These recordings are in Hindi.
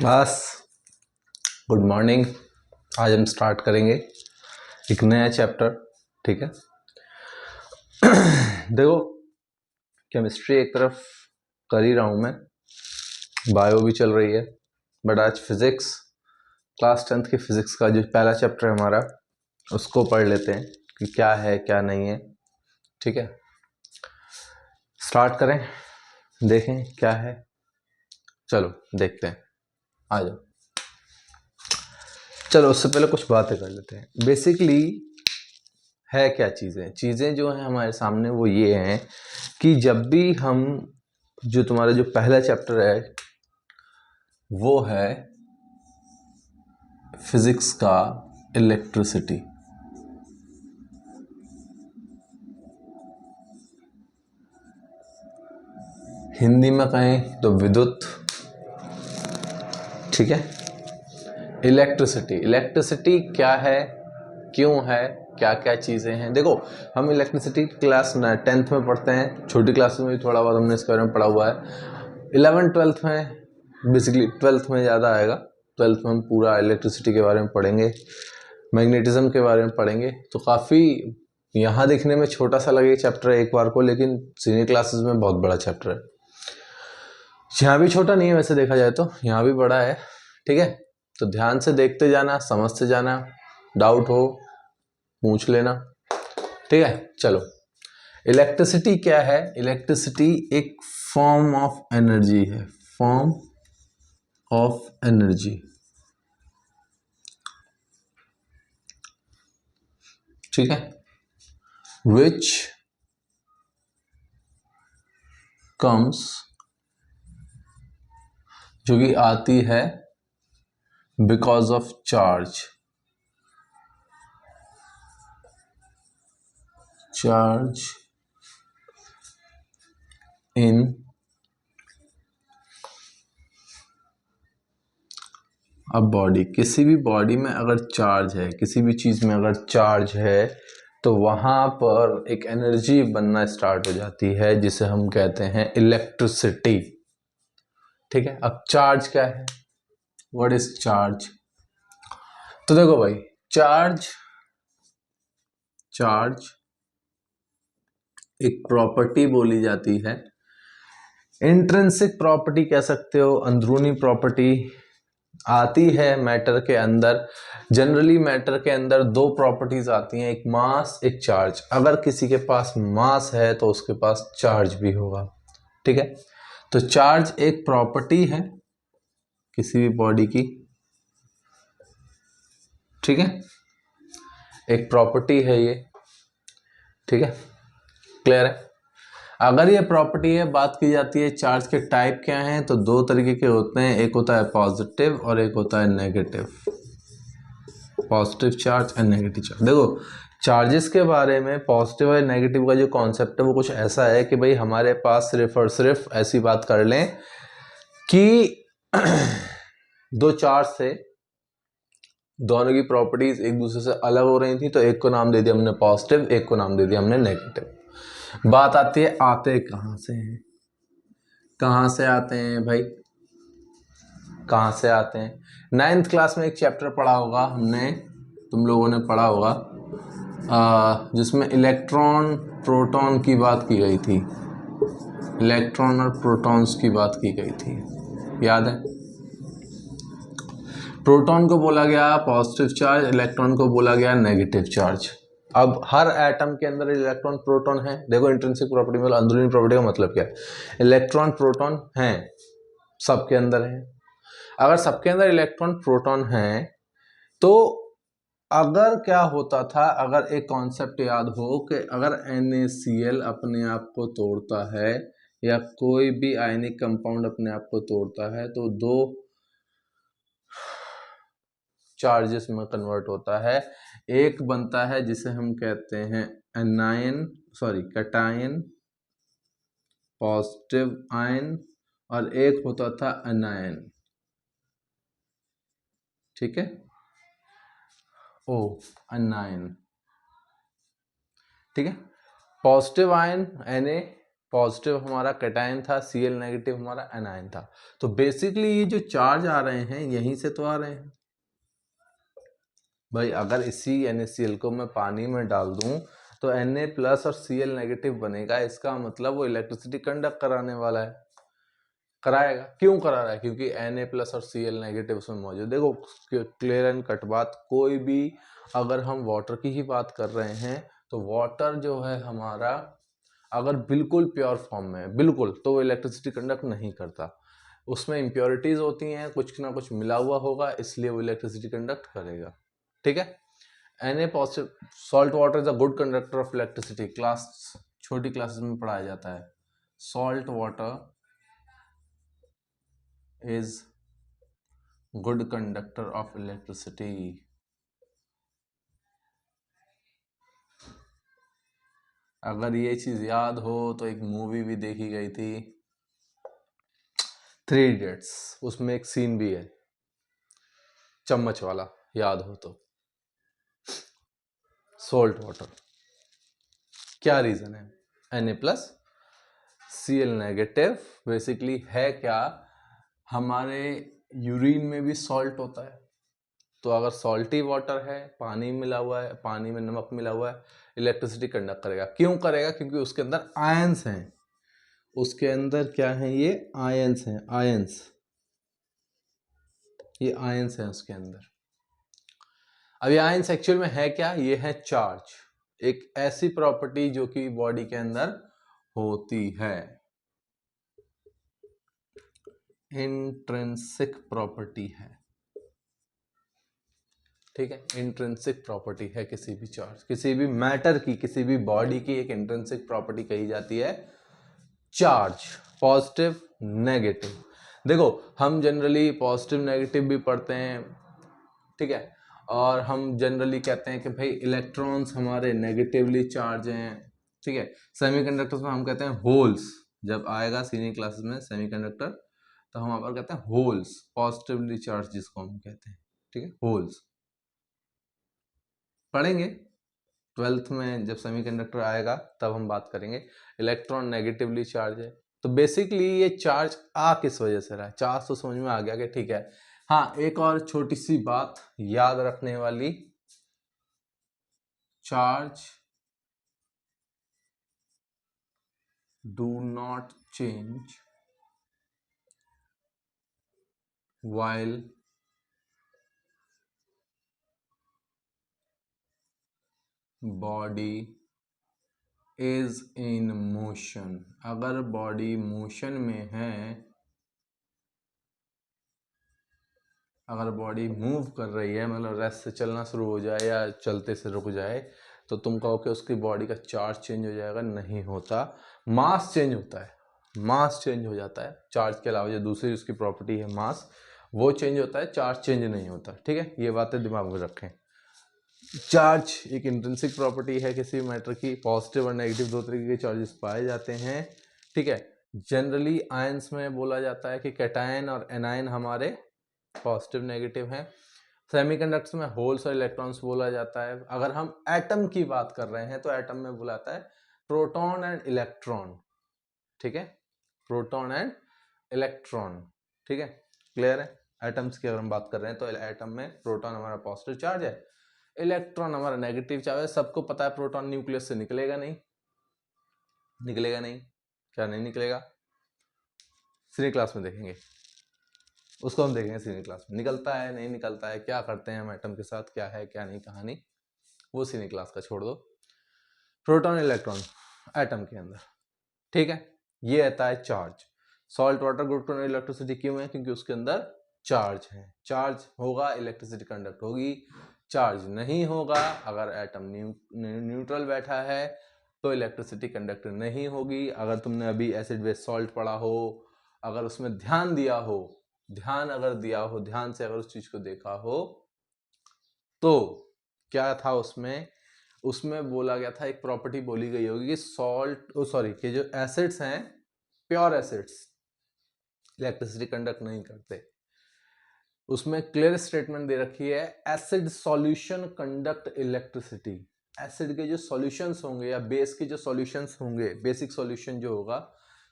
बस गुड मॉर्निंग। आज हम स्टार्ट करेंगे एक नया चैप्टर। ठीक है, देखो केमिस्ट्री एक तरफ कर ही रहा हूँ मैं, बायो भी चल रही है, बट आज फिजिक्स, क्लास 10th की फिजिक्स का जो पहला चैप्टर है हमारा, उसको पढ़ लेते हैं कि क्या है क्या नहीं है। ठीक है, स्टार्ट करें, देखें क्या है। चलो देखते हैं, आ जाओ। चलो उससे पहले कुछ बातें कर लेते हैं। बेसिकली है क्या चीज़ें जो हैं हमारे सामने, वो ये हैं कि जब भी हम, जो तुम्हारा जो पहला चैप्टर है वो है फिजिक्स का इलेक्ट्रिसिटी। हिंदी में कहें तो विद्युत। ठीक है, इलेक्ट्रिसिटी क्या है, क्यों है, क्या क्या चीज़ें हैं। देखो हम इलेक्ट्रिसिटी क्लास 10th में पढ़ते हैं, छोटी क्लास में भी थोड़ा बहुत हमने इसके बारे में पढ़ा हुआ है। 11th-12th में, बेसिकली 12th में ज़्यादा आएगा। 12th में हम पूरा इलेक्ट्रिसिटी के बारे में पढ़ेंगे, मैग्नेटिज्म के बारे में पढ़ेंगे। तो काफ़ी यहाँ देखने में छोटा सा लगे चैप्टर है एक बार को, लेकिन सीनियर क्लासेस में बहुत बड़ा चैप्टर है। यहाँ भी छोटा नहीं है वैसे देखा जाए तो, यहाँ भी बड़ा है। ठीक है, तो ध्यान से देखते जाना, समझते जाना, डाउट हो पूछ लेना। ठीक है, चलो इलेक्ट्रिसिटी क्या है। इलेक्ट्रिसिटी एक फॉर्म ऑफ एनर्जी है, फॉर्म ऑफ एनर्जी। ठीक है, विच कम्स, जो कि आती है because of charge in a body. किसी भी बॉडी में अगर चार्ज है, किसी भी चीज में अगर चार्ज है, तो वहां पर एक एनर्जी बनना स्टार्ट हो जाती है, जिसे हम कहते हैं इलेक्ट्रिसिटी। ठीक है, अब चार्ज क्या है, व्हाट इज चार्ज। तो देखो भाई, चार्ज एक प्रॉपर्टी बोली जाती है, इंट्रिंसिक प्रॉपर्टी कह सकते हो, अंदरूनी प्रॉपर्टी आती है मैटर के अंदर। जनरली मैटर के अंदर दो प्रॉपर्टीज आती हैं, एक मास एक चार्ज। अगर किसी के पास मास है तो उसके पास चार्ज भी होगा। ठीक है, तो चार्ज एक प्रॉपर्टी है किसी भी बॉडी की। ठीक है, एक प्रॉपर्टी है ये। ठीक है, क्लियर है। अगर ये प्रॉपर्टी है, बात की जाती है चार्ज के टाइप क्या हैं, तो दो तरीके के होते हैं, एक होता है पॉजिटिव और एक होता है negative. Positive charge and negative charge. देखो चार्जेस के बारे में, पॉजिटिव और नेगेटिव का जो कॉन्सेप्ट है वो कुछ ऐसा है कि भाई हमारे पास सिर्फ और सिर्फ ऐसी बात कर लें कि दो चार्ज से, दोनों की प्रॉपर्टीज एक दूसरे से अलग हो रही थी, तो एक को नाम दे दिया हमने पॉजिटिव, एक को नाम दे दिया हमने नेगेटिव। बात आती है आते कहां से हैं, कहां से आते हैं भाई, कहां से आते हैं। 9th क्लास में एक चैप्टर पढ़ा होगा हमने, तुम लोगों ने पढ़ा होगा, जिसमें इलेक्ट्रॉन प्रोटॉन की बात की गई थी। इलेक्ट्रॉन और प्रोटॉन्स की बात की गई थी, याद है। प्रोटॉन को बोला गया पॉजिटिव चार्ज, इलेक्ट्रॉन को बोला गया नेगेटिव चार्ज। अब हर एटम के अंदर इलेक्ट्रॉन प्रोटॉन है। देखो इंट्रिंसिक प्रॉपर्टी मतलब अंदरूनी प्रॉपर्टी का मतलब क्या है, इलेक्ट्रॉन प्रोटॉन है, सबके अंदर है। अगर सबके अंदर इलेक्ट्रॉन प्रोटॉन है, तो अगर क्या होता था, अगर एक कॉन्सेप्ट याद हो कि अगर NaCl अपने आप को तोड़ता है या कोई भी आयनिक कंपाउंड अपने आप को तोड़ता है, तो दो चार्जेस में कन्वर्ट होता है। एक बनता है जिसे हम कहते हैं कैटायन, पॉजिटिव आयन, और एक होता था एनायन। ठीक है, ओ एनायन। ठीक है, पॉजिटिव आयन Na, पॉजिटिव हमारा कैटायन था, Cl नेगेटिव हमारा एनायन था। तो बेसिकली ये जो चार्ज आ रहे हैं यहीं से तो आ रहे हैं भाई। अगर इसी NaCl को मैं पानी में डाल दूं तो Na प्लस और Cl नेगेटिव बनेगा, इसका मतलब वो इलेक्ट्रिसिटी कंडक्ट कराने वाला है, कराएगा। क्यों करा रहा है? क्योंकि Na प्लस और Cl नेगेटिव उसमें मौजूद। देखो क्लियर एंड कट बात। कोई भी अगर हम वाटर की ही बात कर रहे हैं तो वाटर जो है हमारा अगर बिल्कुल प्योर फॉर्म में है बिल्कुल, तो वो इलेक्ट्रिसिटी कंडक्ट नहीं करता। उसमें इम्प्योरिटीज होती हैं, कुछ ना कुछ मिला हुआ होगा, इसलिए वो इलेक्ट्रिसिटी कंडक्ट करेगा। ठीक है। Na positive salt water is a good conductor of electricity. Class छोटी क्लासेस में पढ़ाया जाता है। Salt water is good conductor of electricity। अगर ये चीज याद हो तो एक मूवी भी देखी गई थी, 3 इडियट्स, उसमें एक सीन भी है चम्मच वाला, याद हो तो। सॉल्ट वाटर क्या रीजन है? Na plus Cl negative basically है क्या, हमारे यूरिन में भी सॉल्ट होता है। तो अगर सॉल्टी वाटर है, पानी मिला हुआ है, पानी में नमक मिला हुआ है, इलेक्ट्रिसिटी कंडक्ट करेगा। क्यों करेगा? क्योंकि उसके अंदर आयंस हैं। उसके अंदर क्या है? ये आयंस हैं, आयंस, ये आयंस हैं उसके अंदर। अब ये आयंस एक्चुअल में है क्या? ये है चार्ज, एक ऐसी प्रॉपर्टी जो कि बॉडी के अंदर होती है, इंट्रिंसिक प्रॉपर्टी है। ठीक है, इंट्रिंसिक प्रॉपर्टी है किसी भी चार्ज, किसी भी मैटर की, किसी भी बॉडी की एक इंट्रिंसिक प्रॉपर्टी कही जाती है चार्ज, पॉजिटिव नेगेटिव। देखो हम जनरली पॉजिटिव नेगेटिव भी पढ़ते हैं, ठीक है, और हम जनरली कहते हैं कि भाई इलेक्ट्रॉन्स हमारे नेगेटिवली चार्ज हैं। ठीक है, सेमीकंडक्टर्स में हम कहते हैं होल्स, जब आएगा सीनियर क्लासेस में सेमीकंडक्टर तो हम वहां पर कहते हैं होल्स, पॉजिटिवली चार्ज जिसको हम कहते हैं। ठीक है, होल्स पढ़ेंगे 12th में, जब सेमीकंडक्टर आएगा तब हम बात करेंगे। इलेक्ट्रॉन नेगेटिवली चार्ज है। तो बेसिकली ये चार्ज आ किस वजह से रहा है? चार्ज तो समझ में आ गया कि ठीक है। हाँ, एक और छोटी सी बात याद रखने वाली, charge do not change while body is in motion. अगर बॉडी मोशन में है, अगर बॉडी मूव कर रही है, मतलब रेस्ट से चलना शुरू हो जाए या चलते से रुक जाए, तो तुम कहो कि उसकी बॉडी का चार्ज चेंज हो जाएगा? नहीं होता, मास चेंज होता है, मास चेंज हो जाता है। चार्ज के अलावा जो दूसरी उसकी प्रॉपर्टी है मास, वो चेंज होता है, चार्ज चेंज नहीं होता। ठीक है, ये बातें दिमाग में रखें। चार्ज एक इंट्रिंसिक प्रॉपर्टी है किसी मैटर की। पॉजिटिव और नेगेटिव दो तरीके के चार्जेस पाए जाते हैं। ठीक है, जनरली आयंस में बोला जाता है कि कैटायन और एनायन हमारे पॉजिटिव नेगेटिव हैं। सेमीकंडक्टर्स में होल्स और इलेक्ट्रॉन्स बोला जाता है। अगर हम एटम की बात कर रहे हैं तो एटम में बोला जाता है प्रोटॉन एंड इलेक्ट्रॉन। ठीक है, प्रोटॉन एंड इलेक्ट्रॉन। ठीक है, क्लियर है। एटम्स की अगर हम बात कर रहे हैं तो एटम में प्रोटॉन हमारा पॉजिटिव चार्ज है, इलेक्ट्रॉन हमारा नेगेटिव चार्ज है। सबको पता है प्रोटॉन न्यूक्लियस से निकलेगा नहीं, निकलेगा नहीं, क्या नहीं निकलेगा? सीनियर क्लास में देखेंगे, उसको हम देखेंगे सीनियर क्लास में। निकलता है नहीं निकलता है, क्या करते हैं हम एटम के साथ, क्या है क्या नहीं कहानी, वो सीनियर क्लास का छोड़ दो। प्रोटॉन इलेक्ट्रॉन एटम के अंदर, ठीक है, ये आता है charge. Salt water good to electricity क्यों है? क्योंकि उसके अंदर चार्ज है। चार्ज होगा इलेक्ट्रिसिटी कंडक्ट होगी, चार्ज नहीं होगा, अगर एटम न्यूट्रल बैठा है तो इलेक्ट्रिसिटी कंडक्ट नहीं होगी। अगर तुमने अभी एसिड बेस सॉल्ट पढ़ा हो, अगर उसमें ध्यान दिया हो, ध्यान अगर दिया हो, ध्यान से अगर उस चीज को देखा हो, तो क्या था उसमें? उसमें बोला गया था, एक प्रॉपर्टी बोली गई होगी कि सॉल्ट सॉरी कि जो एसिड्स हैं, प्योर एसिड्स इलेक्ट्रिसिटी कंडक्ट नहीं करते। उसमें क्लियर स्टेटमेंट दे रखी है, acid solution conduct electricity. Acid के जो सॉल्यूशंस होंगे या बेस के जो सॉल्यूशंस होंगे, बेसिक सॉल्यूशन जो होगा,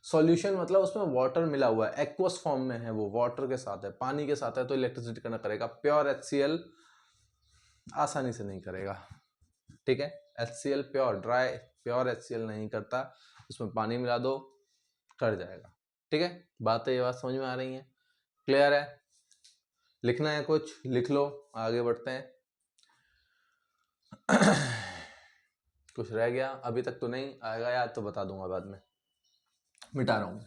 सॉल्यूशन मतलब उसमें वाटर मिला हुआ है, एक्वस फॉर्म में है, वो वाटर के साथ है, पानी के साथ है, तो इलेक्ट्रिसिटी करना करेगा। प्योर HCl आसानी से नहीं करेगा, ठीक है। HCl pure, dry pure HCl नहीं करता, उसमें पानी मिला दो कर जाएगा, ठीक है। बातें ये बात समझ में आ रही है, क्लियर है? लिखना है कुछ लिख लो, आगे बढ़ते हैं। कुछ रह गया अभी तक तो नहीं आएगा याद तो बता दूंगा बाद में, मिटा रहा हूं।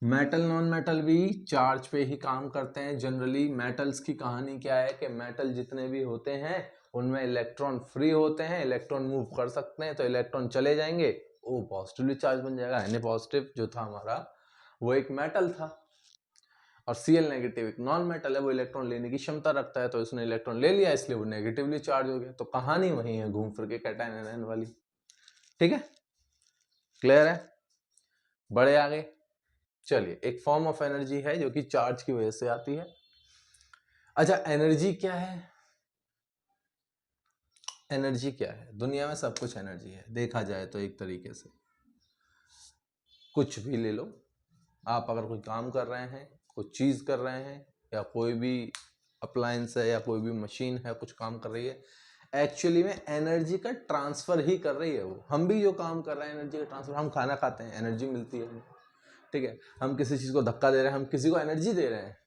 मेटल नॉन मेटल भी चार्ज पे ही काम करते हैं जनरली। मेटल्स की कहानी क्या है कि मेटल जितने भी होते हैं उनमें इलेक्ट्रॉन फ्री होते हैं, इलेक्ट्रॉन मूव कर सकते हैं, तो इलेक्ट्रॉन चले जाएंगे, वो पॉजिटिवली चार्ज बन जाएगा। Na पॉजिटिव जो था हमारा वो एक मेटल था, और Cl नेगेटिव एक नॉन मेटल है, वो इलेक्ट्रॉन लेने की क्षमता रखता है, तो उसने इलेक्ट्रॉन ले लिया इसलिए वो नेगेटिवली चार्ज हो गया। तो कहानी वही है घूम फिर के कैटायन एनायन वाली, ठीक है, क्लियर है? बड़े आगे चलिए, एक फॉर्म ऑफ एनर्जी है जो कि चार्ज की वजह से आती है। अच्छा, एनर्जी क्या है? एनर्जी क्या है? दुनिया में सब कुछ एनर्जी है देखा जाए तो। एक तरीके से कुछ भी ले लो आप, अगर कोई काम कर रहे हैं, कुछ चीज कर रहे हैं, या कोई भी अप्लायंस है या कोई भी मशीन है कुछ काम कर रही है, एक्चुअली में एनर्जी का ट्रांसफर ही कर रही है वो। हम भी जो काम कर रहे हैं एनर्जी का ट्रांसफर, हम खाना खाते हैं एनर्जी मिलती है, ठीक है। हम किसी चीज को धक्का दे रहे हैं, हम किसी को एनर्जी दे रहे हैं,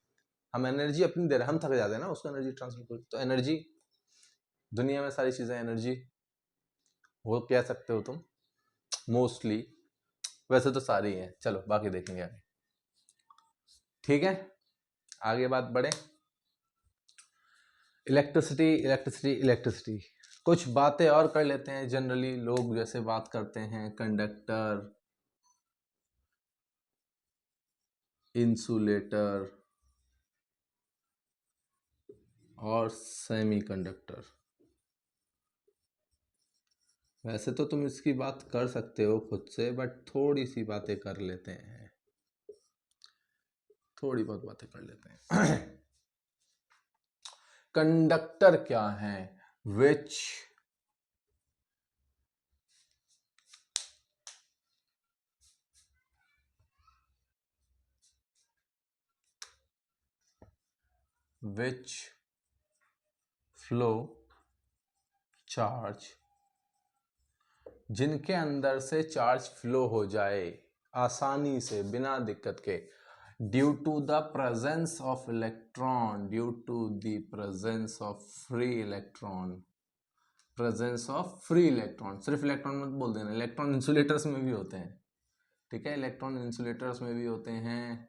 हम एनर्जी अपनी दे रहे हैं, हम थक जाते हैं ना, उसको एनर्जी ट्रांसफर कर। तो एनर्जी, दुनिया में सारी चीजें एनर्जी, वो कह सकते हो तुम मोस्टली, वैसे तो सारी हैं, चलो बाकी देखेंगे आगे, ठीक है। आगे बात बढ़े। इलेक्ट्रिसिटी इलेक्ट्रिसिटी इलेक्ट्रिसिटी, कुछ बातें और कर लेते हैं। जनरली लोग जैसे बात करते हैं कंडक्टर, इंसुलेटर और सेमीकंडक्टर। वैसे तो तुम इसकी बात कर सकते हो खुद से, बट थोड़ी सी बातें कर लेते हैं, थोड़ी बहुत बातें कर लेते हैं। कंडक्टर क्या है? विच which flow चार्ज, जिनके अंदर से चार्ज फ्लो हो जाए आसानी से बिना दिक्कत के, due to the presence of electron, due to the presence of free electron, presence of free electron. सिर्फ इलेक्ट्रॉन मत बोल देना, इलेक्ट्रॉन इंसुलेटर्स में भी होते हैं, ठीक है, इलेक्ट्रॉन इंसुलेटर्स में भी होते हैं,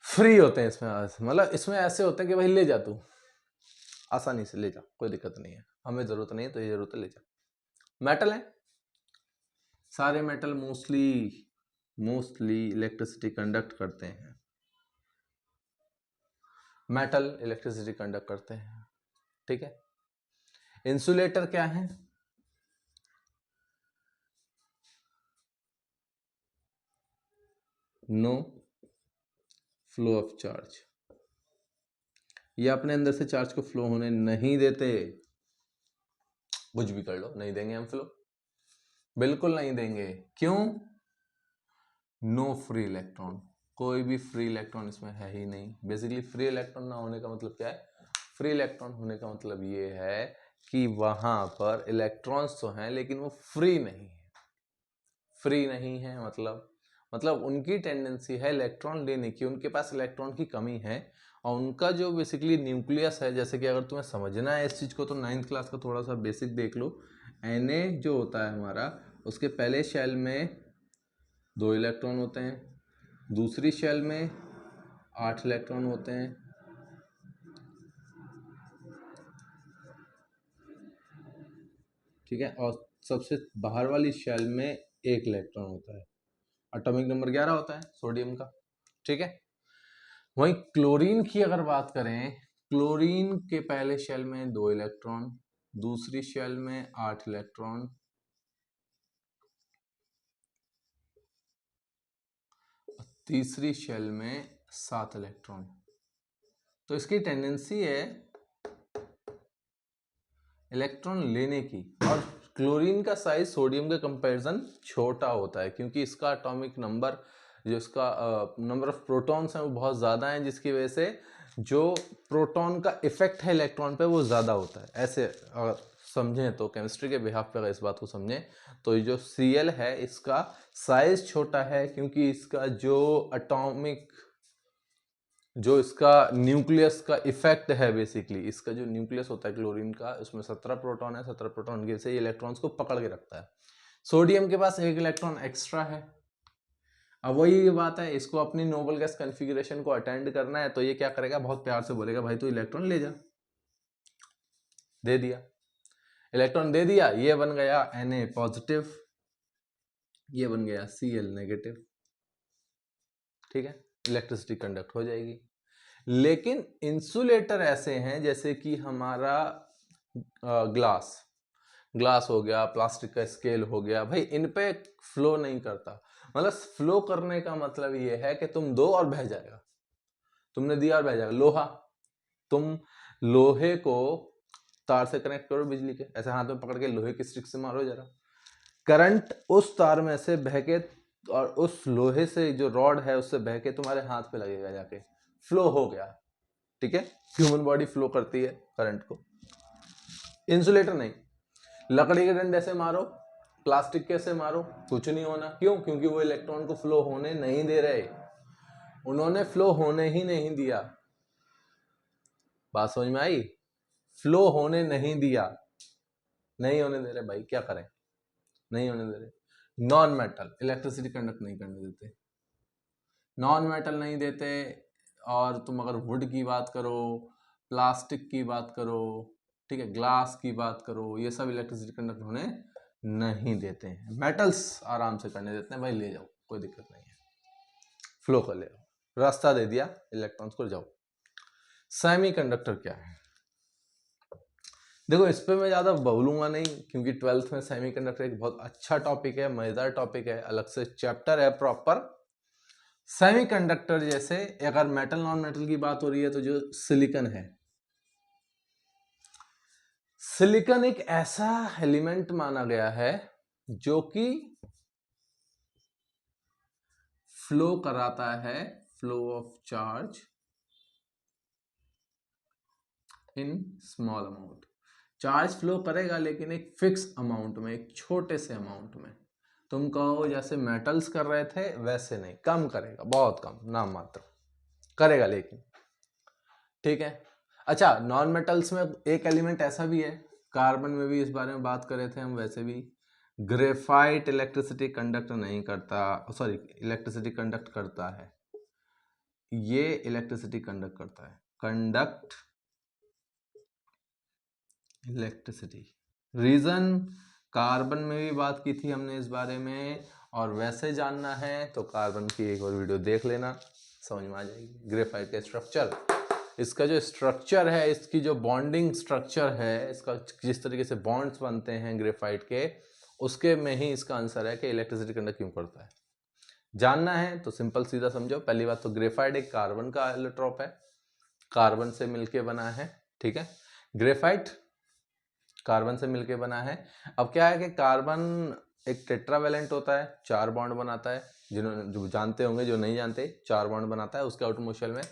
फ्री होते हैं इसमें, मतलब इसमें ऐसे होते हैं कि भाई ले जा तू आसानी से, ले जा, कोई दिक्कत नहीं है, हमें जरूरत नहीं है तो ये जरूरत है, ले जा। मेटल है, सारे मेटल मोस्टली इलेक्ट्रिसिटी कंडक्ट करते हैं, मेटल इलेक्ट्रिसिटी कंडक्ट करते हैं, ठीक है। इंसुलेटर क्या है? नो फ्लो ऑफ चार्ज, ये अपने अंदर से चार्ज को फ्लो होने नहीं देते। कुछ भी कर लो, नहीं देंगे हम फ्लो, बिल्कुल नहीं देंगे। क्यों? नो फ्री इलेक्ट्रॉन, कोई भी फ्री इलेक्ट्रॉन इसमें है ही नहीं। बेसिकली फ्री इलेक्ट्रॉन ना होने का मतलब क्या है? फ्री इलेक्ट्रॉन होने का मतलब ये है कि वहां पर इलेक्ट्रॉन्स तो हैं लेकिन वो फ्री नहीं है। फ्री नहीं है मतलब उनकी टेंडेंसी है इलेक्ट्रॉन लेने की, उनके पास इलेक्ट्रॉन की कमी है, और उनका जो बेसिकली न्यूक्लियस है, जैसे कि अगर तुम्हें समझना है इस चीज़ को तो 9th क्लास का थोड़ा सा बेसिक देख लो। Na जो होता है हमारा, उसके पहले शेल में 2 इलेक्ट्रॉन होते हैं, दूसरी शेल में 8 इलेक्ट्रॉन होते हैं, ठीक है, और सबसे बाहर वाली शेल में 1 इलेक्ट्रॉन होता है। एटॉमिक नंबर 11 होता है सोडियम का, ठीक है। वहीं क्लोरीन की अगर बात करें, क्लोरीन के पहले शेल में 2 इलेक्ट्रॉन, दूसरी शेल में 8 इलेक्ट्रॉन, तीसरी शेल में 7 इलेक्ट्रॉन, तो इसकी टेंडेंसी है इलेक्ट्रॉन लेने की, और क्लोरीन का साइज सोडियम के कंपैरिजन छोटा होता है क्योंकि इसका एटॉमिक नंबर, जो इसका नंबर ऑफ प्रोटॉन्स हैं वो बहुत ज़्यादा हैं, जिसकी वजह से जो प्रोटॉन का इफेक्ट है इलेक्ट्रॉन पे वो ज़्यादा होता है। ऐसे अगर समझें तो केमिस्ट्री के बिहाफ पे अगर इस बात को समझें तो ये जो Cl है इसका साइज छोटा है क्योंकि इसका जो एटॉमिक, जो इसका न्यूक्लियस का इफेक्ट है, बेसिकली इसका जो न्यूक्लियस होता है क्लोरीन का, उसमें 17 प्रोटॉन है, 17 प्रोटॉन के से ये इलेक्ट्रॉन्स को पकड़ के रखता है। सोडियम के पास एक इलेक्ट्रॉन एक्स्ट्रा है। अब वही बात है, इसको अपनी नोबल गैस कॉन्फ़िगरेशन को अटेंड करना है तो ये क्या करेगा, बहुत प्यार से बोलेगा भाई तू इलेक्ट्रॉन ले जा। दे दिया, इलेक्ट्रॉन दे दिया, ये बन गया Na पॉजिटिव, ये बन गया Cl नेगेटिव। ठीक है, इलेक्ट्रिसिटी कंडक्ट हो जाएगी। लेकिन इंसुलेटर ऐसे हैं जैसे कि हमारा ग्लास हो गया, प्लास्टिक का स्केल हो गया, भाई इन पे फ्लो नहीं करता। मतलब फ्लो करने का मतलब ये है कि तुम दो और बह जाएगा, तुमने दिया और बह जाएगा। लोहा, तुम लोहे को तार से कनेक्ट करो बिजली के, ऐसे हाथ में पकड़ के लोहे की स्टिक से मारो जरा, करंट उस तार में से बह के और उस लोहे से जो रॉड है उससे बह के तुम्हारे हाथ पे लगेगा, जाके फ्लो हो गया। ठीक है, ह्यूमन बॉडी फ्लो करती है करंट को, इंसुलेटर नहीं। लकड़ी के डंडे से मारो, प्लास्टिक के से मारो, कुछ नहीं होना। क्यों? क्योंकि वो इलेक्ट्रॉन को फ्लो होने नहीं दे रहे, उन्होंने फ्लो होने ही नहीं दिया। बात समझ में आई? फ्लो होने नहीं दिया, नहीं होने दे रहे भाई, क्या करें, नहीं होने दे रहे। नॉन मेटल इलेक्ट्रिसिटी कंडक्ट नहीं करने देते, नॉन मेटल नहीं देते। और तुम अगर वुड की बात करो, प्लास्टिक की बात करो, ठीक है, ग्लास की बात करो, ये सब इलेक्ट्रिसिटी कंडक्ट होने नहीं देते हैं। मेटल्स आराम से करने देते हैं, भाई ले जाओ, कोई दिक्कत नहीं है, फ्लो कर ले आओ, रास्ता दे दिया इलेक्ट्रॉन्स को, जाओ। सेमीकंडक्टर क्या है? देखो इस पे मैं ज़्यादा बोलूँगा नहीं क्योंकि 12th में सेमीकंडक्टर एक बहुत अच्छा टॉपिक है, मज़ेदार टॉपिक है, अलग से चैप्टर है प्रॉपर। सेमीकंडक्टर जैसे अगर मेटल नॉन मेटल की बात हो रही है तो जो सिलिकॉन है, सिलिकॉन एक ऐसा एलिमेंट माना गया है जो कि फ्लो कराता है, flow of charge in small amount. Charge flow करेगा लेकिन एक फिक्स अमाउंट में, एक छोटे से अमाउंट में। तुम कहो जैसे मेटल्स कर रहे थे वैसे नहीं, कम करेगा, बहुत कम, नाम मात्र करेगा लेकिन। ठीक है, अच्छा नॉन मेटल्स में एक एलिमेंट ऐसा भी है, कार्बन में भी इस बारे में बात करे थे हम, वैसे भी ग्रेफाइट इलेक्ट्रिसिटी कंडक्ट नहीं करता, सॉरी इलेक्ट्रिसिटी कंडक्ट करता है, ये इलेक्ट्रिसिटी कंडक्ट करता है, कंडक्ट इलेक्ट्रिसिटी। रीजन, कार्बन में भी बात की थी हमने इस बारे में, और वैसे जानना है तो कार्बन की एक और वीडियो देख लेना, समझ में आ जाएगी। ग्रेफाइट का स्ट्रक्चर, इसका जो स्ट्रक्चर है, इसकी जो बॉन्डिंग स्ट्रक्चर है, इसका जिस तरीके से बॉन्ड्स बनते हैं ग्रेफाइट के, उसके में ही इसका आंसर है कि इलेक्ट्रिसिटी कंडक्ट क्यों करता है। जानना है तो सिंपल सीधा समझो। पहली बात तो ग्रेफाइट एक कार्बन का एलोट्रोप है, कार्बन से मिलके बना है। ठीक है, ग्रेफाइट कार्बन से मिलके बना है। अब क्या है कि कार्बन एक टेट्रावेलेंट होता है, 4 बॉन्ड बनाता है, जिन्होंने जो जानते होंगे, जो नहीं जानते, 4 बॉन्ड बनाता है। उसके आउटर मोशन में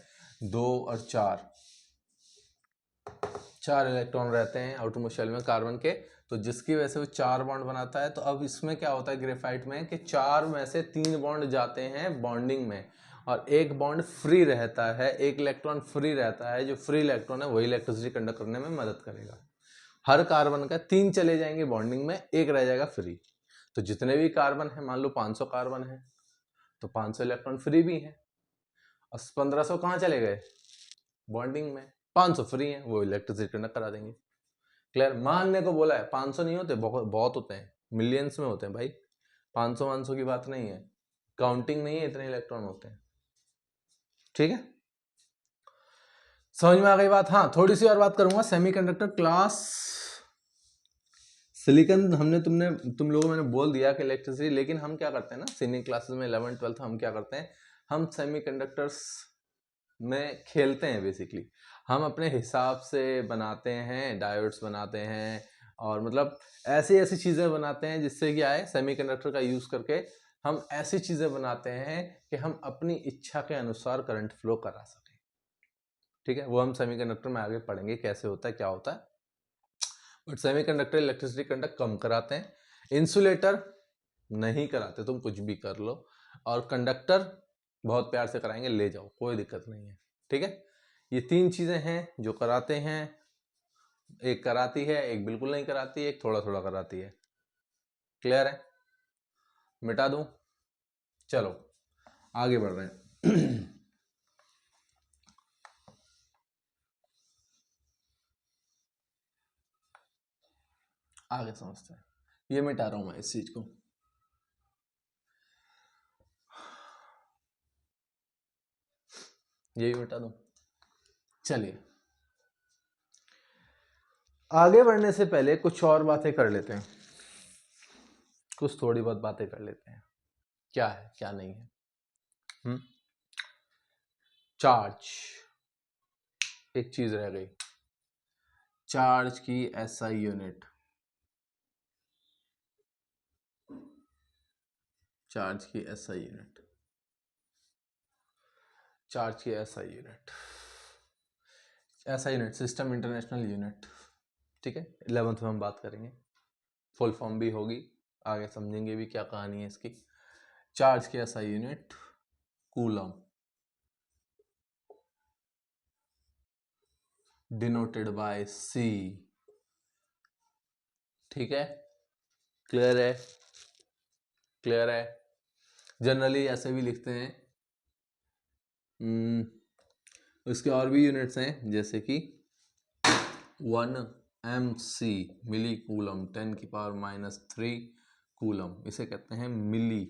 2 और 4 इलेक्ट्रॉन रहते हैं आउटर मोशन में कार्बन के, तो जिसकी वजह से वो 4 बॉन्ड बनाता है। तो अब इसमें क्या होता है ग्रेफाइट में कि 4 में से 3 बॉन्ड जाते हैं बॉन्डिंग में और एक बॉन्ड फ्री रहता है, एक इलेक्ट्रॉन फ्री रहता है। जो फ्री इलेक्ट्रॉन है वही इलेक्ट्रिसिटी कंडक्ट करने में मदद करेगा। हर कार्बन का 3 चले जाएंगे बॉन्डिंग में, एक रह जाएगा फ्री। तो जितने भी कार्बन है, मान लो 500 कार्बन है तो 500 इलेक्ट्रॉन फ्री भी है, और 1500 कहाँ चले गए बॉन्डिंग में, 500 फ्री हैं, वो इलेक्ट्रिसिटी कंडक्ट करा देंगे। क्लियर? मानने को बोला है, 500 नहीं होते, बहुत होते हैं, मिलियंस में होते हैं भाई, 500 की बात नहीं है, काउंटिंग नहीं है, इतने इलेक्ट्रॉन होते हैं। ठीक है, समझ में आ गई बात? हाँ, थोड़ी सी और बात करूंगा। सेमीकंडक्टर क्लास, सिलिकॉन हमने तुम लोगों मैंने बोल दिया कि इलेक्ट्रिसिटी, लेकिन हम क्या करते हैं ना सीनियर क्लासेस में 11th 12th हम क्या करते हैं, हम सेमीकंडक्टर्स में खेलते हैं बेसिकली। हम अपने हिसाब से बनाते हैं, डायोड्स बनाते हैं और मतलब ऐसी ऐसी चीज़ें बनाते हैं जिससे क्या है, सेमीकंडक्टर का यूज़ करके हम ऐसी चीज़ें बनाते हैं कि हम अपनी इच्छा के अनुसार करंट फ्लो करा सकें। ठीक है, वो हम सेमीकंडक्टर में आगे पढ़ेंगे कैसे होता है, क्या होता है। बट सेमीकंडक्टर इलेक्ट्रिसिटी कंडक्ट कम कराते हैं, इंसुलेटर नहीं कराते, तुम कुछ भी कर लो, और कंडक्टर बहुत प्यार से कराएंगे, ले जाओ, कोई दिक्कत नहीं है। ठीक है, ये तीन चीज़ें हैं जो कराते हैं, एक कराती है, एक बिल्कुल नहीं कराती है, एक थोड़ा थोड़ा कराती है। क्लियर है? मिटा दूं? चलो आगे बढ़ रहे हैं। आगे समझते हैं। ये मिटा रहा हूं मैं इस चीज को। ये भी मिटा दूं। चलिए आगे बढ़ने से पहले कुछ और बातें कर लेते हैं, कुछ थोड़ी बहुत बातें कर लेते हैं, क्या है क्या नहीं है। चार्ज, एक चीज रह गई, चार्ज की एसआई यूनिट, चार्ज की एसआई यूनिट, चार्ज की SI unit, SI unit system international unit. ठीक है, 11th में हम बात करेंगे, फुल फॉर्म भी होगी, आगे समझेंगे भी क्या कहानी है इसकी। चार्ज की SI unit coulomb, denoted by C. ठीक है, क्लियर है? क्लियर है? जनरली ऐसे भी लिखते हैं। इसके और भी यूनिट्स हैं, जैसे कि 1 MC मिली कूलम 10⁻³ कूलम, इसे कहते हैं मिली।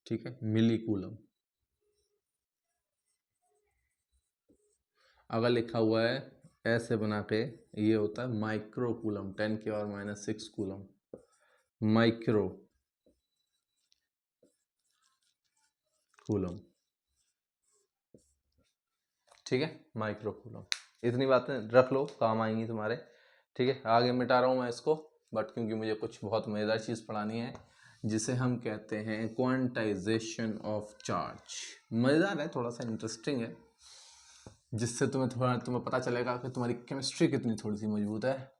ठीक है, मिली कूलम। अगर लिखा हुआ है ऐसे बना के, ये होता है micro coulomb, 10⁻⁶ coulomb, micro coulomb. ठीक है, माइक्रो कूलम। इतनी बातें रख लो, काम आएंगी तुम्हारे। ठीक है, आगे मिटा रहा हूँ मैं इसको, बट क्योंकि मुझे कुछ बहुत मज़ेदार चीज़ पढ़ानी है, जिसे हम कहते हैं क्वांटाइजेशन ऑफ चार्ज। मज़ेदार है, थोड़ा सा इंटरेस्टिंग है, जिससे तुम्हें पता चलेगा कि तुम्हारी केमिस्ट्री कितनी थोड़ी सी मजबूत है।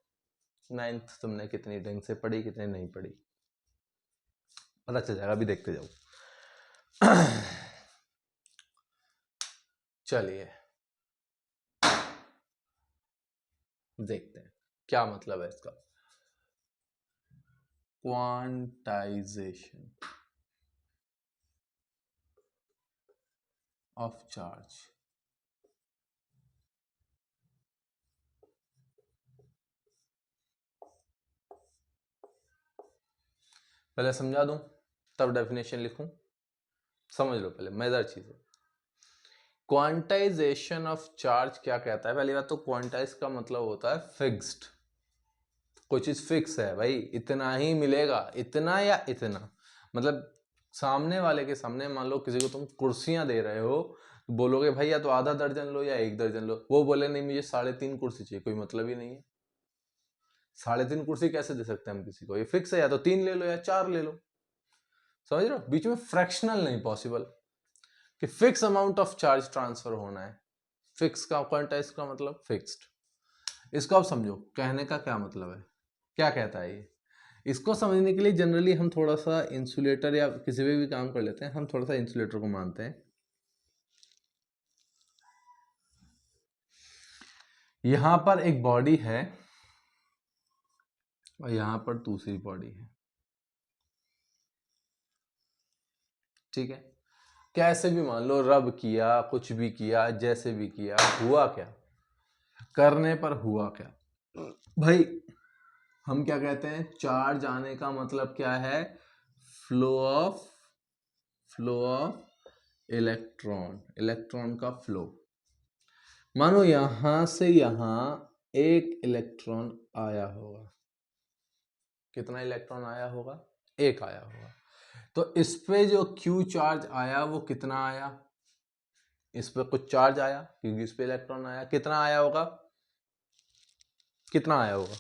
9th तुमने कितनी ढंग से पढ़ी, कितनी नहीं पढ़ी, पता चल जाएगा, अभी देखते जाओ। चलिए देखते हैं क्या मतलब है इसका। क्वांटाइजेशन ऑफ चार्ज, पहले समझा दूं तब डेफिनेशन लिखूं, समझ लो पहले, मजेदार चीज है। क्वांटाइजेशन ऑफ चार्ज क्या कहता है? पहली बात तो क्वांटाइज का मतलब होता है फिक्स्ड, कोई चीज फिक्स है भाई, इतना ही मिलेगा, इतना या इतना। मतलब सामने वाले के सामने मान लो किसी को तुम कुर्सियां दे रहे हो, बोलोगे भाई या तो आधा दर्जन लो या 1 दर्जन लो, वो बोले नहीं मुझे 3.5 कुर्सी चाहिए, कोई मतलब ही नहीं है। 3.5 कुर्सी कैसे दे सकते हैं हम किसी को? ये फिक्स है, या तो 3 ले लो या 4 ले लो। समझ रहे हो? बीच में फ्रैक्शनल नहीं पॉसिबल, कि fix amount of charge transfer होना है। फिक्स का क्वांटाइज का मतलब फिक्स्ड। इसको आप समझो, कहने का क्या मतलब है, क्या कहता है ये। इसको समझने के लिए जनरली हम थोड़ा सा इंसुलेटर या किसी भी काम कर लेते हैं, हम थोड़ा सा इंसुलेटर को मानते हैं। यहां पर एक बॉडी है और यहां पर दूसरी बॉडी है। ठीक है, कैसे भी मान लो, रब किया, कुछ भी किया, जैसे भी किया, हुआ क्या? करने पर हुआ क्या भाई? हम क्या कहते हैं, चार्ज आने का मतलब क्या है? फ्लो ऑफ इलेक्ट्रॉन, इलेक्ट्रॉन का फ्लो। मानो यहां से यहां एक इलेक्ट्रॉन आया होगा, कितना इलेक्ट्रॉन आया होगा? एक आया होगा। तो इस पे जो Q चार्ज आया वो कितना आया, इस पे कुछ चार्ज आया क्योंकि इस पे इलेक्ट्रॉन आया, कितना आया होगा, कितना आया होगा,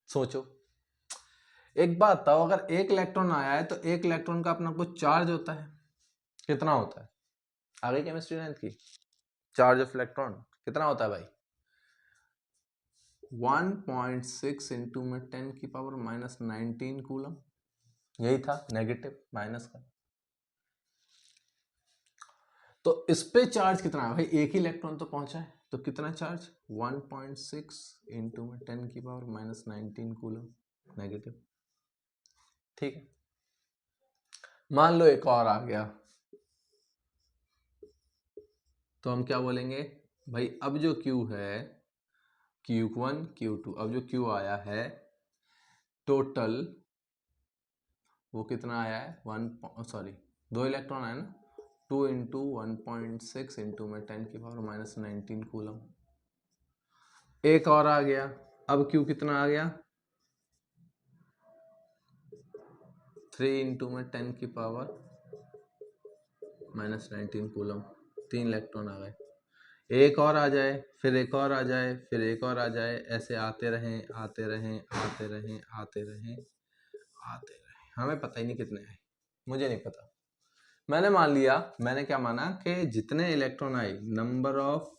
सोचो। एक बात बताओ, अगर एक इलेक्ट्रॉन आया है तो एक इलेक्ट्रॉन का अपना कुछ चार्ज होता है, कितना होता है, आगे केमिस्ट्री 9th की, चार्ज ऑफ इलेक्ट्रॉन कितना होता है भाई, 1.6 इंटू में 10 की पावर माइनस 19 कूलम, यही था नेगेटिव माइनस का। तो इस पे चार्ज कितना है भाई, एक ही इलेक्ट्रॉन तो पहुंचा है, तो कितना चार्ज, 1.6 इंटू में 10 की पावर माइनस 19 कूलम नेगेटिव। ठीक है, मान लो एक और आ गया, तो हम क्या बोलेंगे भाई, अब जो Q है Q1 Q2, अब जो Q आया है टोटल वो कितना आया है, दो इलेक्ट्रॉन आया ना, 2 इंटू 1.6 इंटू में 10 की पावर माइनस 19 कूलम। एक और आ गया, अब Q कितना आ गया, 3 इंटू में 10 की पावर माइनस 19 कूलम, 3 इलेक्ट्रॉन आ गए। एक और आ जाए, फिर एक और आ जाए, फिर एक और आ जाए, ऐसे आते रहें आते रहें आते रहें आते रहें आते रहें, हमें पता ही नहीं कितने आए, मुझे नहीं पता। मैंने मान लिया, मैंने क्या माना कि जितने इलेक्ट्रॉन आए, number of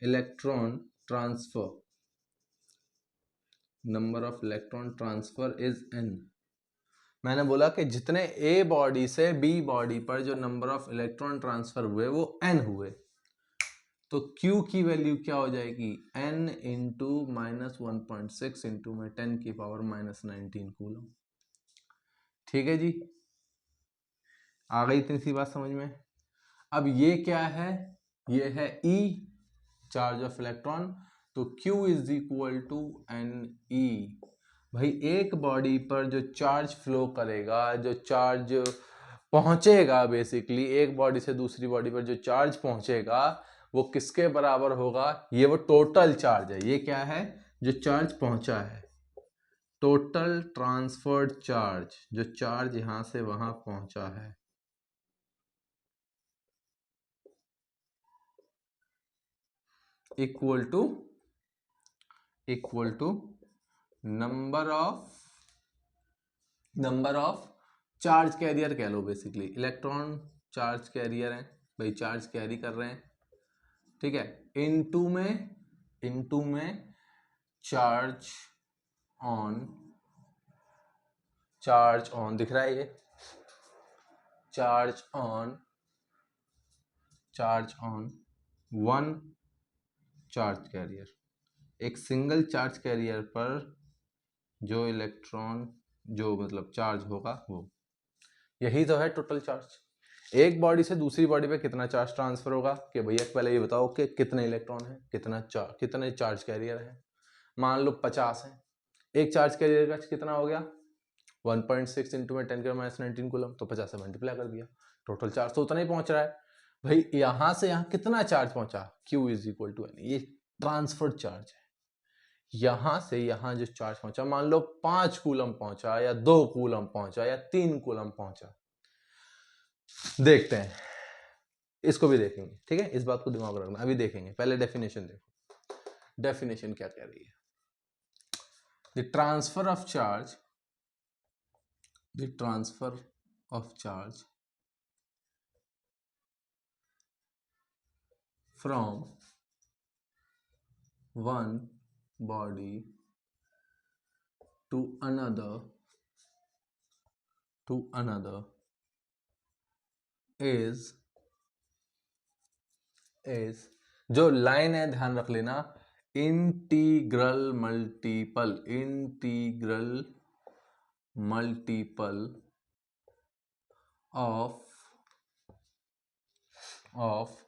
electron transfer, number of electron transfer is n। मैंने बोला कि जितने A बॉडी से B बॉडी पर जो नंबर ऑफ इलेक्ट्रॉन ट्रांसफर हुए वो n हुए, तो Q की वैल्यू क्या हो जाएगी, n इंटू माइनस 1.6 इंटू में 10 की पावर माइनस 19 कूलम। ठीक है जी, आ गई इतनी सी बात समझ में। अब ये क्या है, ये है E, चार्ज ऑफ इलेक्ट्रॉन, तो Q is equal to NE। भाई एक बॉडी पर जो चार्ज फ्लो करेगा, जो चार्ज पहुंचेगा, बेसिकली एक बॉडी से दूसरी बॉडी पर जो चार्ज पहुंचेगा वो किसके बराबर होगा, ये वो टोटल चार्ज है, ये क्या है, जो चार्ज पहुंचा है, टोटल ट्रांसफर्ड चार्ज, जो चार्ज यहां से वहां पहुंचा है, equal to number of charge carrier कह लो, बेसिकली इलेक्ट्रॉन चार्ज कैरियर हैं भाई, चार्ज कैरी कर रहे हैं, ठीक है, इनटू में चार्ज ऑन दिख रहा है, ये charge on one charge carrier, एक सिंगल चार्ज कैरियर पर जो इलेक्ट्रॉन, जो मतलब चार्ज होगा वो, यही तो है टोटल चार्ज। एक बॉडी से दूसरी बॉडी पे कितना चार्ज ट्रांसफर होगा, कि भैया पहले ये बताओ कि कितने इलेक्ट्रॉन है, कितने चार्ज कैरियर है, मान लो 50 है, एक चार्ज कैरियर का कितना हो गया, 1.6 इंटू में 10 के माइनस 19 कूलम, तो 50 से मल्टीप्लाई कर दिया, टोटल चार्ज तो उतना ही पहुंच रहा है। भाई यहां से यहां कितना चार्ज पहुंचा, Q is equal to N, ये ट्रांसफर्ड चार्ज है, यहां से यहां जो चार्ज पहुंचा, मान लो 5 कूलम पहुंचा या 2 कूलम पहुंचा या 3 कूलम पहुंचा, देखते हैं, इसको भी देखेंगे, ठीक है, इस बात को दिमाग में रखना, अभी देखेंगे, पहले डेफिनेशन देखो, डेफिनेशन क्या कह रही है, the transfer of charge from one body to another is जो लाइन है ध्यान रख लेना, integral multiple of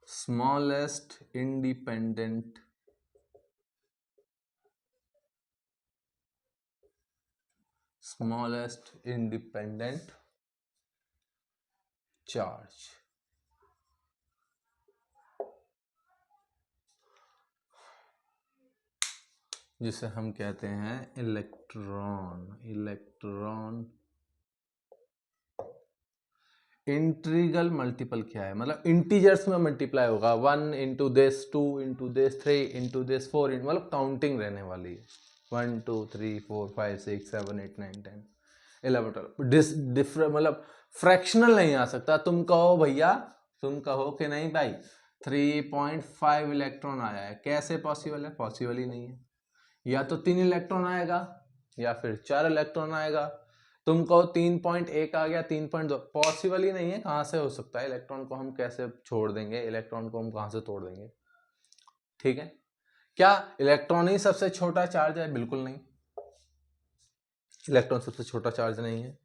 smallest independent charge, जिसे हम कहते हैं इलेक्ट्रॉन इंटीग्रल मल्टीपल क्या है, मतलब इंटीजर्स में मल्टीप्लाई होगा, 1 into this, 2 into this, 3 into this, 4 into, मतलब काउंटिंग रहने वाली है, 1 2 3 4 5 6 7 8 9 10 11 12 डिफरेंट, मतलब फ्रैक्शनल नहीं आ सकता। तुम कहो भैया, तुम कहो कि नहीं भाई 3.5 इलेक्ट्रॉन आया है, कैसे पॉसिबल है? पॉसिबल ही नहीं है। या तो 3 इलेक्ट्रॉन आएगा या फिर 4 इलेक्ट्रॉन आएगा। तुम कहो 3.1 आ गया, 3.2, पॉसिबल ही नहीं है। कहां से हो सकता है? इलेक्ट्रॉन को हम कैसे छोड़ देंगे, इलेक्ट्रॉन को हम कहां से तोड़ देंगे? ठीक है, क्या इलेक्ट्रॉन ही सबसे छोटा चार्ज है? बिल्कुल नहीं, इलेक्ट्रॉन सबसे छोटा चार्ज नहीं है।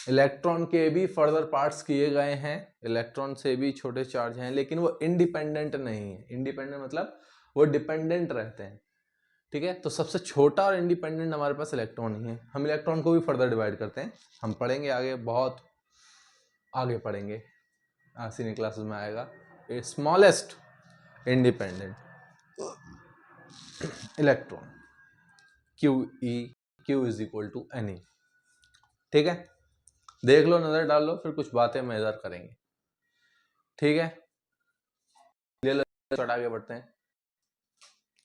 इलेक्ट्रॉन के भी फर्दर पार्ट्स किए गए हैं, इलेक्ट्रॉन से भी छोटे चार्ज हैं, लेकिन वो इंडिपेंडेंट नहीं है। इंडिपेंडेंट मतलब वो डिपेंडेंट रहते हैं। ठीक है, तो सबसे छोटा और इंडिपेंडेंट हमारे पास इलेक्ट्रॉन ही है। हम इलेक्ट्रॉन को भी फर्दर डिवाइड करते हैं, हम पढ़ेंगे आगे, बहुत आगे पढ़ेंगे, सीनियर क्लासेस में आएगा। A smallest independent electron Q is equal to N. ठीक है, देख लो, नजर डाल लो, फिर कुछ बातें मेजर करेंगे। ठीक है, ले लो, आगे बढ़ते हैं।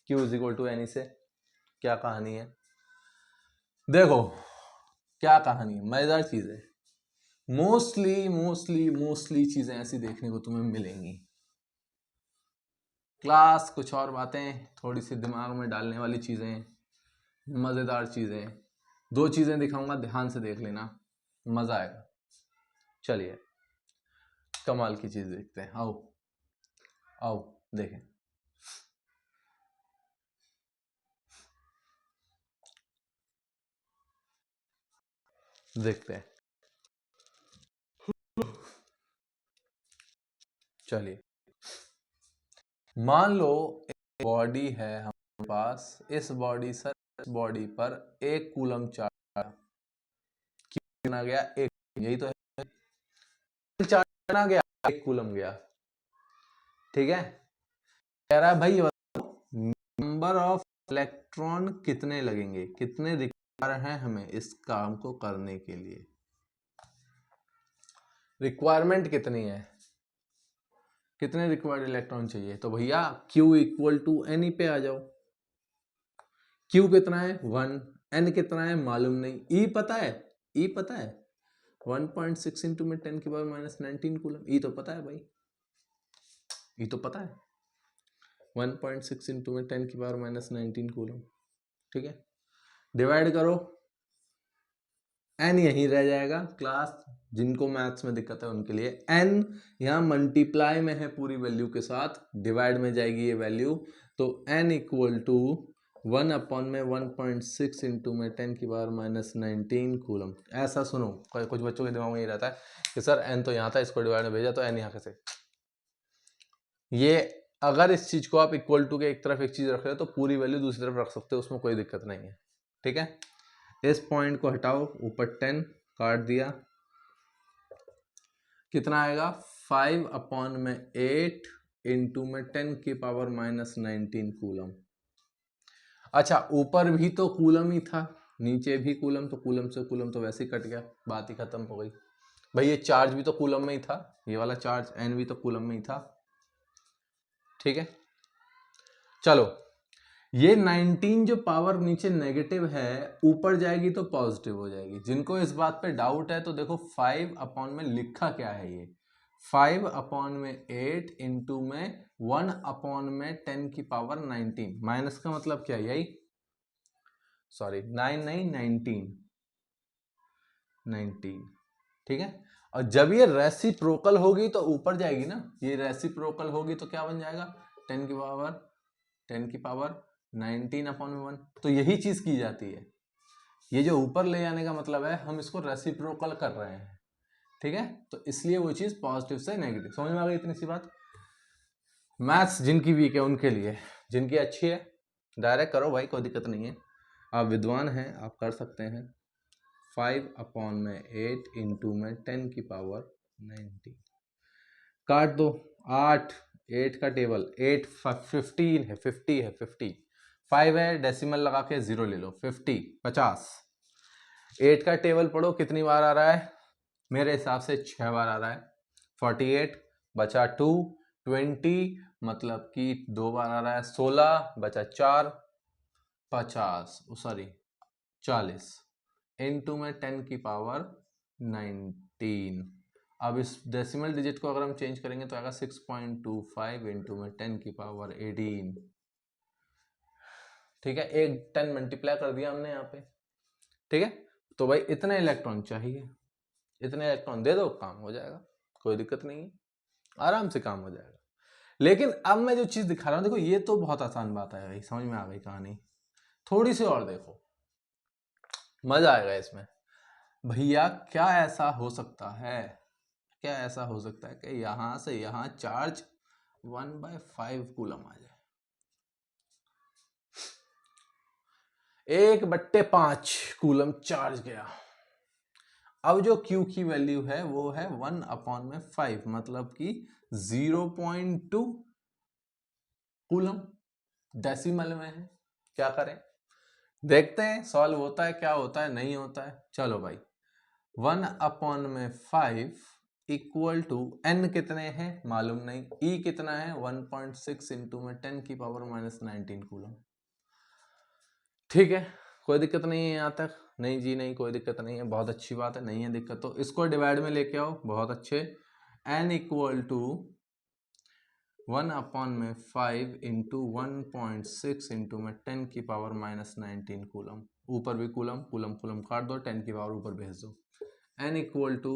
Q is equal to N से क्या कहानी है? देखो क्या कहानी है, मजेदार चीज है। मोस्टली चीजें ऐसी देखने को तुम्हें मिलेंगी। क्लास कुछ और बातें, थोड़ी सी दिमाग में डालने वाली चीजें, मजेदार चीजें। 2 चीजें दिखाऊंगा, ध्यान से देख लेना, मजा आएगा। चलिए कमाल की चीज देखते हैं, आओ आओ देखें। देखते हैं, चलिए मान लो एक बॉडी है हमारे पास, इस बॉडी से इस बॉडी पर 1 कूलम चार्ज कितना गया? 1, यही तो है, चार्ज कितना गया? 1 कूलम गया। ठीक है, कह रहा है भाई नंबर ऑफ इलेक्ट्रॉन कितने लगेंगे, कितने रिक्वायर हैं हमें इस काम को करने के लिए, रिक्वायरमेंट कितनी है, कितने रिक्वायर्ड इलेक्ट्रॉन चाहिए? तो भैया Q इक्वल टू एन पे आ जाओ। Q कितना है? 1, N कितना है मालूम नहीं, E पता है, E पता है 1.6 इंटू में 10 की पावर माइनस 19 कूलम, E तो पता है भाई, E तो पता है 1.6 इंटू में 10 की पावर माइनस 19 कूलम। ठीक है, डिवाइड करो, N यहीं रह जाएगा। क्लास जिनको मैथ्स में दिक्कत है उनके लिए, N यहाँ मल्टीप्लाई में है पूरी वैल्यू के साथ, डिवाइड में जाएगी ये वैल्यू, तो N इक्वल टू 1 अपॉन में 1.6 इंटू में 10 की पावर माइनस 19 कूलम। ऐसा सुनो, कुछ बच्चों के दिमाग में ये रहता है कि सर N तो यहाँ था, इसको डिवाइड में भेजा तो N यहाँ कैसे? ये अगर इस चीज को आप इक्वल टू के एक तरफ एक चीज रख रहे हो तो पूरी वैल्यू दूसरी तरफ रख सकते हो, उसमें कोई दिक्कत नहीं है। ठीक है, इस पॉइंट को हटाओ, ऊपर 10 काट दिया, कितना आएगा? 5 अपॉन में 8 इंटू में 10 की पावर माइनस 19 कूलम। अच्छा, ऊपर भी तो कूलम ही था, नीचे भी कूलम, तो कूलम से कूलम तो वैसे ही कट गया, बात ही खत्म हो गई। भाई ये चार्ज भी तो कूलम में ही था, ये वाला चार्ज N भी तो कूलम में ही था। ठीक है, चलो ये 19 जो पावर नीचे नेगेटिव है, ऊपर जाएगी तो पॉजिटिव हो जाएगी। जिनको इस बात पे डाउट है तो देखो 5 अपॉन में लिखा क्या है, ये 5 अपॉन में 8 इंटू में 1 अपॉन में 10 की पावर 19, माइनस का मतलब क्या है? यही, सॉरी 9 नहीं 19। ठीक है, और जब ये रेसिप्रोकल होगी तो ऊपर जाएगी ना, ये रेसिप्रोकल होगी तो क्या बन जाएगा? 10 की पावर 19 अपॉन 1। तो यही चीज की जाती है, ये जो ऊपर ले जाने का मतलब है हम इसको रेसिप्रोकल कर रहे हैं। ठीक है, तो इसलिए वो चीज पॉजिटिव से नेगेटिव। समझ में आ गई इतनी सी बात? मैथ्स जिनकी वीक है उनके लिए, जिनकी अच्छी है डायरेक्ट करो भाई, कोई दिक्कत नहीं है, आप विद्वान हैं, आप कर सकते हैं। 5 अपॉन में 8 इंटू में 10 की पावर 19, काट दो 8, 8 का टेबल 8 15 है, 50 है, 5 है, डेसिमल लगा के 0 ले लो, 50। 8 का टेबल पढ़ो कितनी बार आ रहा है, मेरे हिसाब से 6 बार आ रहा है। 48 बचा 2, 20 मतलब कि 2 बार आ रहा है 16 बचा 4, 50 सॉरी 40 इनटू में 10 की पावर 19। अब इस डेसिमल डिजिट को अगर हम चेंज करेंगे तो आएगा 6.25 इनटू में 10 की पावर 18। ठीक है, एक 10 मल्टीप्लाई कर दिया हमने यहाँ पे। ठीक है, तो भाई इतने इलेक्ट्रॉन चाहिए, इतने इलेक्ट्रॉन दे दो, काम हो जाएगा, कोई दिक्कत नहीं है, आराम से काम हो जाएगा। लेकिन अब मैं जो चीज दिखा रहा हूं, देखो ये तो बहुत आसान बात है भाई, समझ में आ गई कहानी। थोड़ी सी और देखो, मजा आएगा इसमें। भैया क्या ऐसा हो सकता है, क्या ऐसा हो सकता है कि यहां से यहां चार्ज 1/5 कूलम आ जाए, 1/5 कूलम चार्ज गया। अब जो Q की वैल्यू है वो है 1/5 मतलब कि 0.2 कूलम, डेसिमल में है। क्या करें, देखते हैं सॉल्व होता है, क्या होता है, नहीं होता है। चलो भाई, 1/5 इक्वल टू n कितने हैं मालूम नहीं, E कितना है 1.6 इंटू में 10 की पावर -19 कूलम। ठीक है, कोई दिक्कत नहीं है यहाँ तक, नहीं जी नहीं, कोई दिक्कत नहीं है, बहुत अच्छी बात है, नहीं है दिक्कत तो इसको डिवाइड में लेके आओ, बहुत अच्छे। n equal to 1/5 into 1.6 into में 10 की पावर -19 कूलम, ऊपर भी कूलम, कूलम कूलम काट दो, 10 की पावर ऊपर भेज दो। n इक्वल टू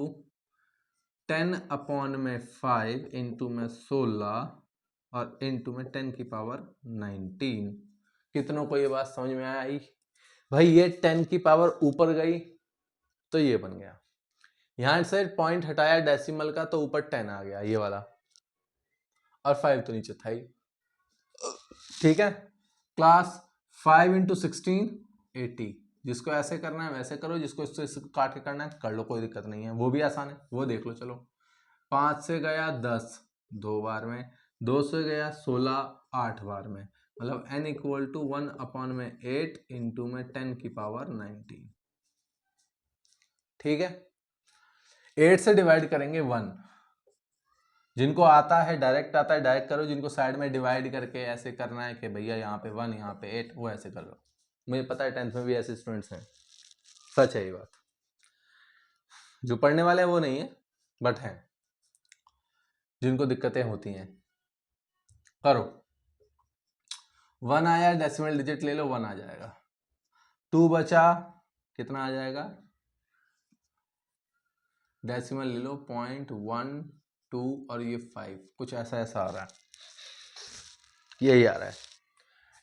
10/5 इंटू में 16 और इंटू में 10 की पावर 19। कितनों को ये बात समझ में आई भाई? ये 10 की पावर ऊपर गई तो ये बन गया, यहां से पॉइंट हटाया डेसिमल का तो ऊपर 10 आ गया ये वाला, और 5 तो नीचे था ही। ठीक है क्लास, 5 इंटू 16 80। जिसको ऐसे करना है वैसे करो, जिसको इससे काट के करना है कर लो, कोई दिक्कत नहीं है, वो भी आसान है, वो देख लो। चलो 5 से गया 10 2 बार में, 2 से गया 16 8 बार में, मतलब n इक्वल टू 1/8 इंटू में 10 की पावर 19। ठीक है, 8 से डिवाइड करेंगे 1, जिनको आता है डायरेक्ट आता है डायरेक्ट करो, जिनको साइड में डिवाइड करके ऐसे करना है कि भैया यहाँ पे 1 यहाँ पे 8, वो ऐसे कर लो। मुझे पता है 10th में भी ऐसे स्टूडेंट्स हैं, सच है ये बात, जो पढ़ने वाले हैं वो नहीं है बट हैं, जिनको दिक्कतें होती हैं। करो, 1 आया, डेसिमल डिजिट ले लो, 1 आ जाएगा। 2 बचा, कितना आ जाएगा, डेसिमल ले लो 0.12 और ये 5, कुछ ऐसा ऐसा आ रहा है, यही आ रहा है,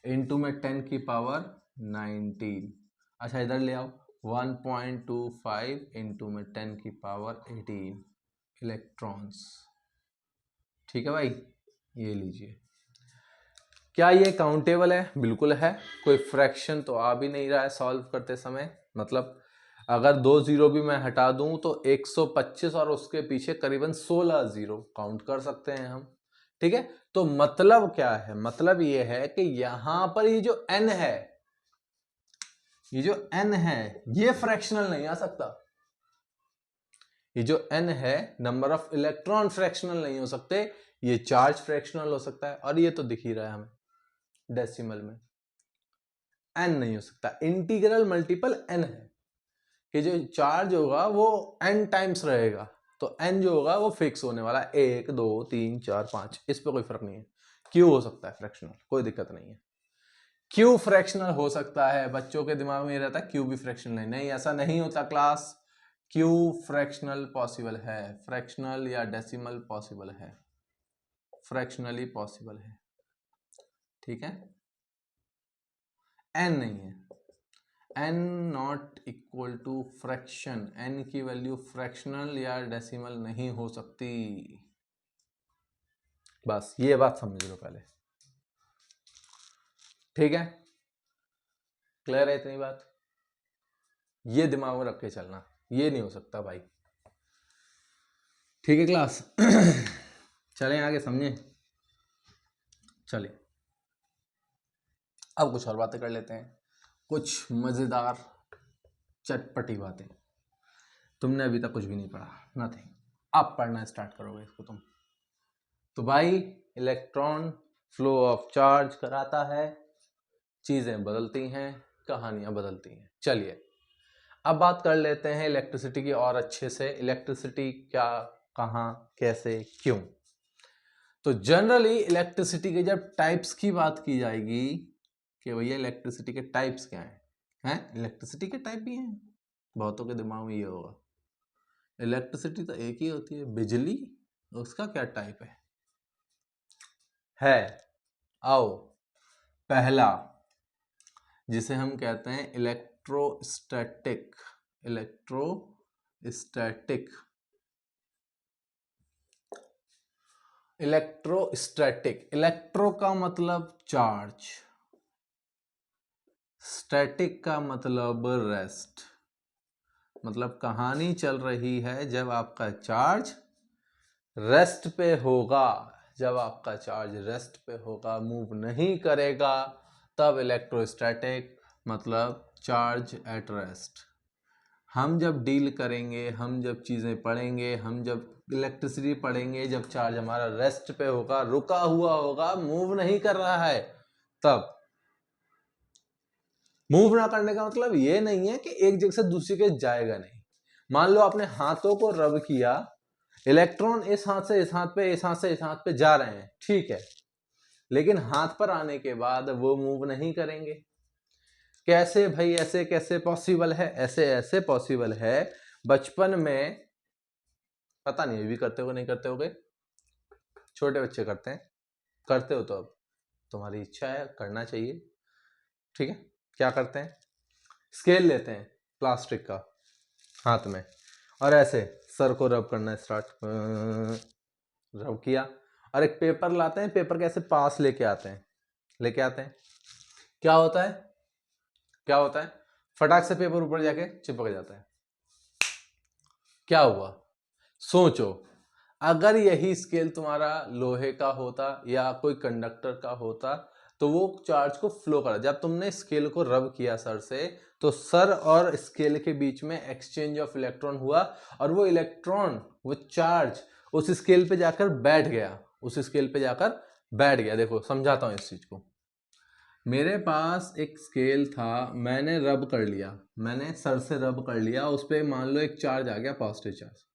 इनटू में 10 की पावर 19। अच्छा इधर ले आओ, 1.25 इंटू में 10 की पावर 18 इलेक्ट्रॉन्स। ठीक है भाई, ये लीजिए। क्या ये काउंटेबल है? बिल्कुल है, कोई फ्रैक्शन तो आ भी नहीं रहा है सॉल्व करते समय, मतलब अगर 2 जीरो भी मैं हटा दूं तो 125 और उसके पीछे करीबन 16 जीरो काउंट कर सकते हैं हम। ठीक है, तो मतलब क्या है, मतलब ये है कि यहां पर ये जो n है, ये जो n है ये फ्रैक्शनल नहीं आ सकता, ये जो n है नंबर ऑफ इलेक्ट्रॉन फ्रैक्शनल नहीं हो सकते, ये चार्ज फ्रैक्शनल हो सकता है, और ये तो दिख ही रहा है हमें डेसिमल में, n नहीं हो सकता, इंटीग्रल मल्टीपल n है कि जो चार्ज होगा वो n टाइम्स रहेगा, तो n जो होगा वो फिक्स होने वाला है, 1 2 3 4 5, इस पे कोई फर्क नहीं है। क्यू हो सकता है फ्रैक्शनल, कोई दिक्कत नहीं है, क्यू फ्रैक्शनल हो सकता है, बच्चों के दिमाग में ये रहता है क्यू भी फ्रैक्शनल है, नहीं ऐसा नहीं होता क्लास, क्यू फ्रैक्शनल पॉसिबल है, फ्रैक्शनल या डेसिमल पॉसिबल है, फ्रैक्शनली पॉसिबल है। ठीक है, n नहीं है, n not equal to fraction, n की वैल्यू फ्रैक्शनल या डेसिमल नहीं हो सकती, बस ये बात समझ लो पहले। ठीक है, क्लियर है इतनी बात, ये दिमाग में रख के चलना, ये नहीं हो सकता भाई। ठीक है क्लास, चलें आगे, समझे, चलिए अब कुछ और बातें कर लेते हैं, कुछ मजेदार चटपटी बातें। तुमने अभी तक कुछ भी नहीं पढ़ा, नथिंग, अब पढ़ना स्टार्ट करोगे इसको तुम। तो भाई इलेक्ट्रॉन फ्लो ऑफ चार्ज कराता है, चीजें बदलती हैं, कहानियां बदलती हैं। चलिए अब बात कर लेते हैं इलेक्ट्रिसिटी की और अच्छे से। इलेक्ट्रिसिटी क्या, कहाँ, कैसे, क्यों। तो जनरली इलेक्ट्रिसिटी के जब टाइप्स की बात की जाएगी कि भैया इलेक्ट्रिसिटी के टाइप्स क्या हैं इलेक्ट्रिसिटी के टाइप भी हैं, बहुतों के दिमाग में ये होगा इलेक्ट्रिसिटी तो एक ही होती है बिजली, उसका क्या टाइप है। आओ, पहला जिसे हम कहते हैं इलेक्ट्रोस्टैटिक। इलेक्ट्रोस्टैटिक इलेक्ट्रोस्टैटिक इलेक्ट्रो का मतलब चार्ज, स्टैटिक का मतलब रेस्ट। मतलब कहानी चल रही है जब आपका चार्ज रेस्ट पे होगा, जब आपका चार्ज रेस्ट पे होगा, मूव नहीं करेगा, तब इलेक्ट्रोस्टैटिक मतलब चार्ज एट रेस्ट। हम जब डील करेंगे, हम जब चीज़ें पढ़ेंगे, हम जब इलेक्ट्रिसिटी पढ़ेंगे, जब चार्ज हमारा रेस्ट पे होगा, रुका हुआ होगा, मूव नहीं कर रहा है, तब। मूव ना करने का मतलब ये नहीं है कि एक जगह से दूसरी जगह जाएगा नहीं। मान लो आपने हाथों को रब किया, इलेक्ट्रॉन इस हाथ से इस हाथ पे, इस हाथ से इस हाथ पे जा रहे हैं, ठीक है, लेकिन हाथ पर आने के बाद वो मूव नहीं करेंगे। कैसे भाई, ऐसे कैसे पॉसिबल है? ऐसे ऐसे पॉसिबल है। बचपन में पता नहीं अभी करते हो नहीं करते होगे, छोटे बच्चे करते हैं, करते हो तो अब तुम्हारी इच्छा है, करना चाहिए, ठीक है। क्या करते हैं, स्केल लेते हैं प्लास्टिक का हाथ में, और ऐसे सर को रब करना स्टार्ट, रब किया, और एक पेपर लाते हैं, पेपर के ऐसे पास लेके आते हैं, क्या होता है, क्या होता है, फटाक से पेपर ऊपर जाके चिपक जाता है। क्या हुआ, सोचो, अगर यही स्केल तुम्हारा लोहे का होता या कोई कंडक्टर का होता तो वो चार्ज को फ्लो करा। जब तुमने स्केल को रब किया सर से, तो सर और स्केल के बीच में एक्सचेंज ऑफ इलेक्ट्रॉन हुआ, और वो इलेक्ट्रॉन, वो चार्ज उस स्केल पे जाकर बैठ गया, उस स्केल पे जाकर बैठ गया। देखो समझाता हूं इस चीज को। मेरे पास एक स्केल था, मैंने रब कर लिया, मैंने सर से रब कर लिया, उस पर मान लो एक चार्ज आ गया, पॉजिटिव चार्ज,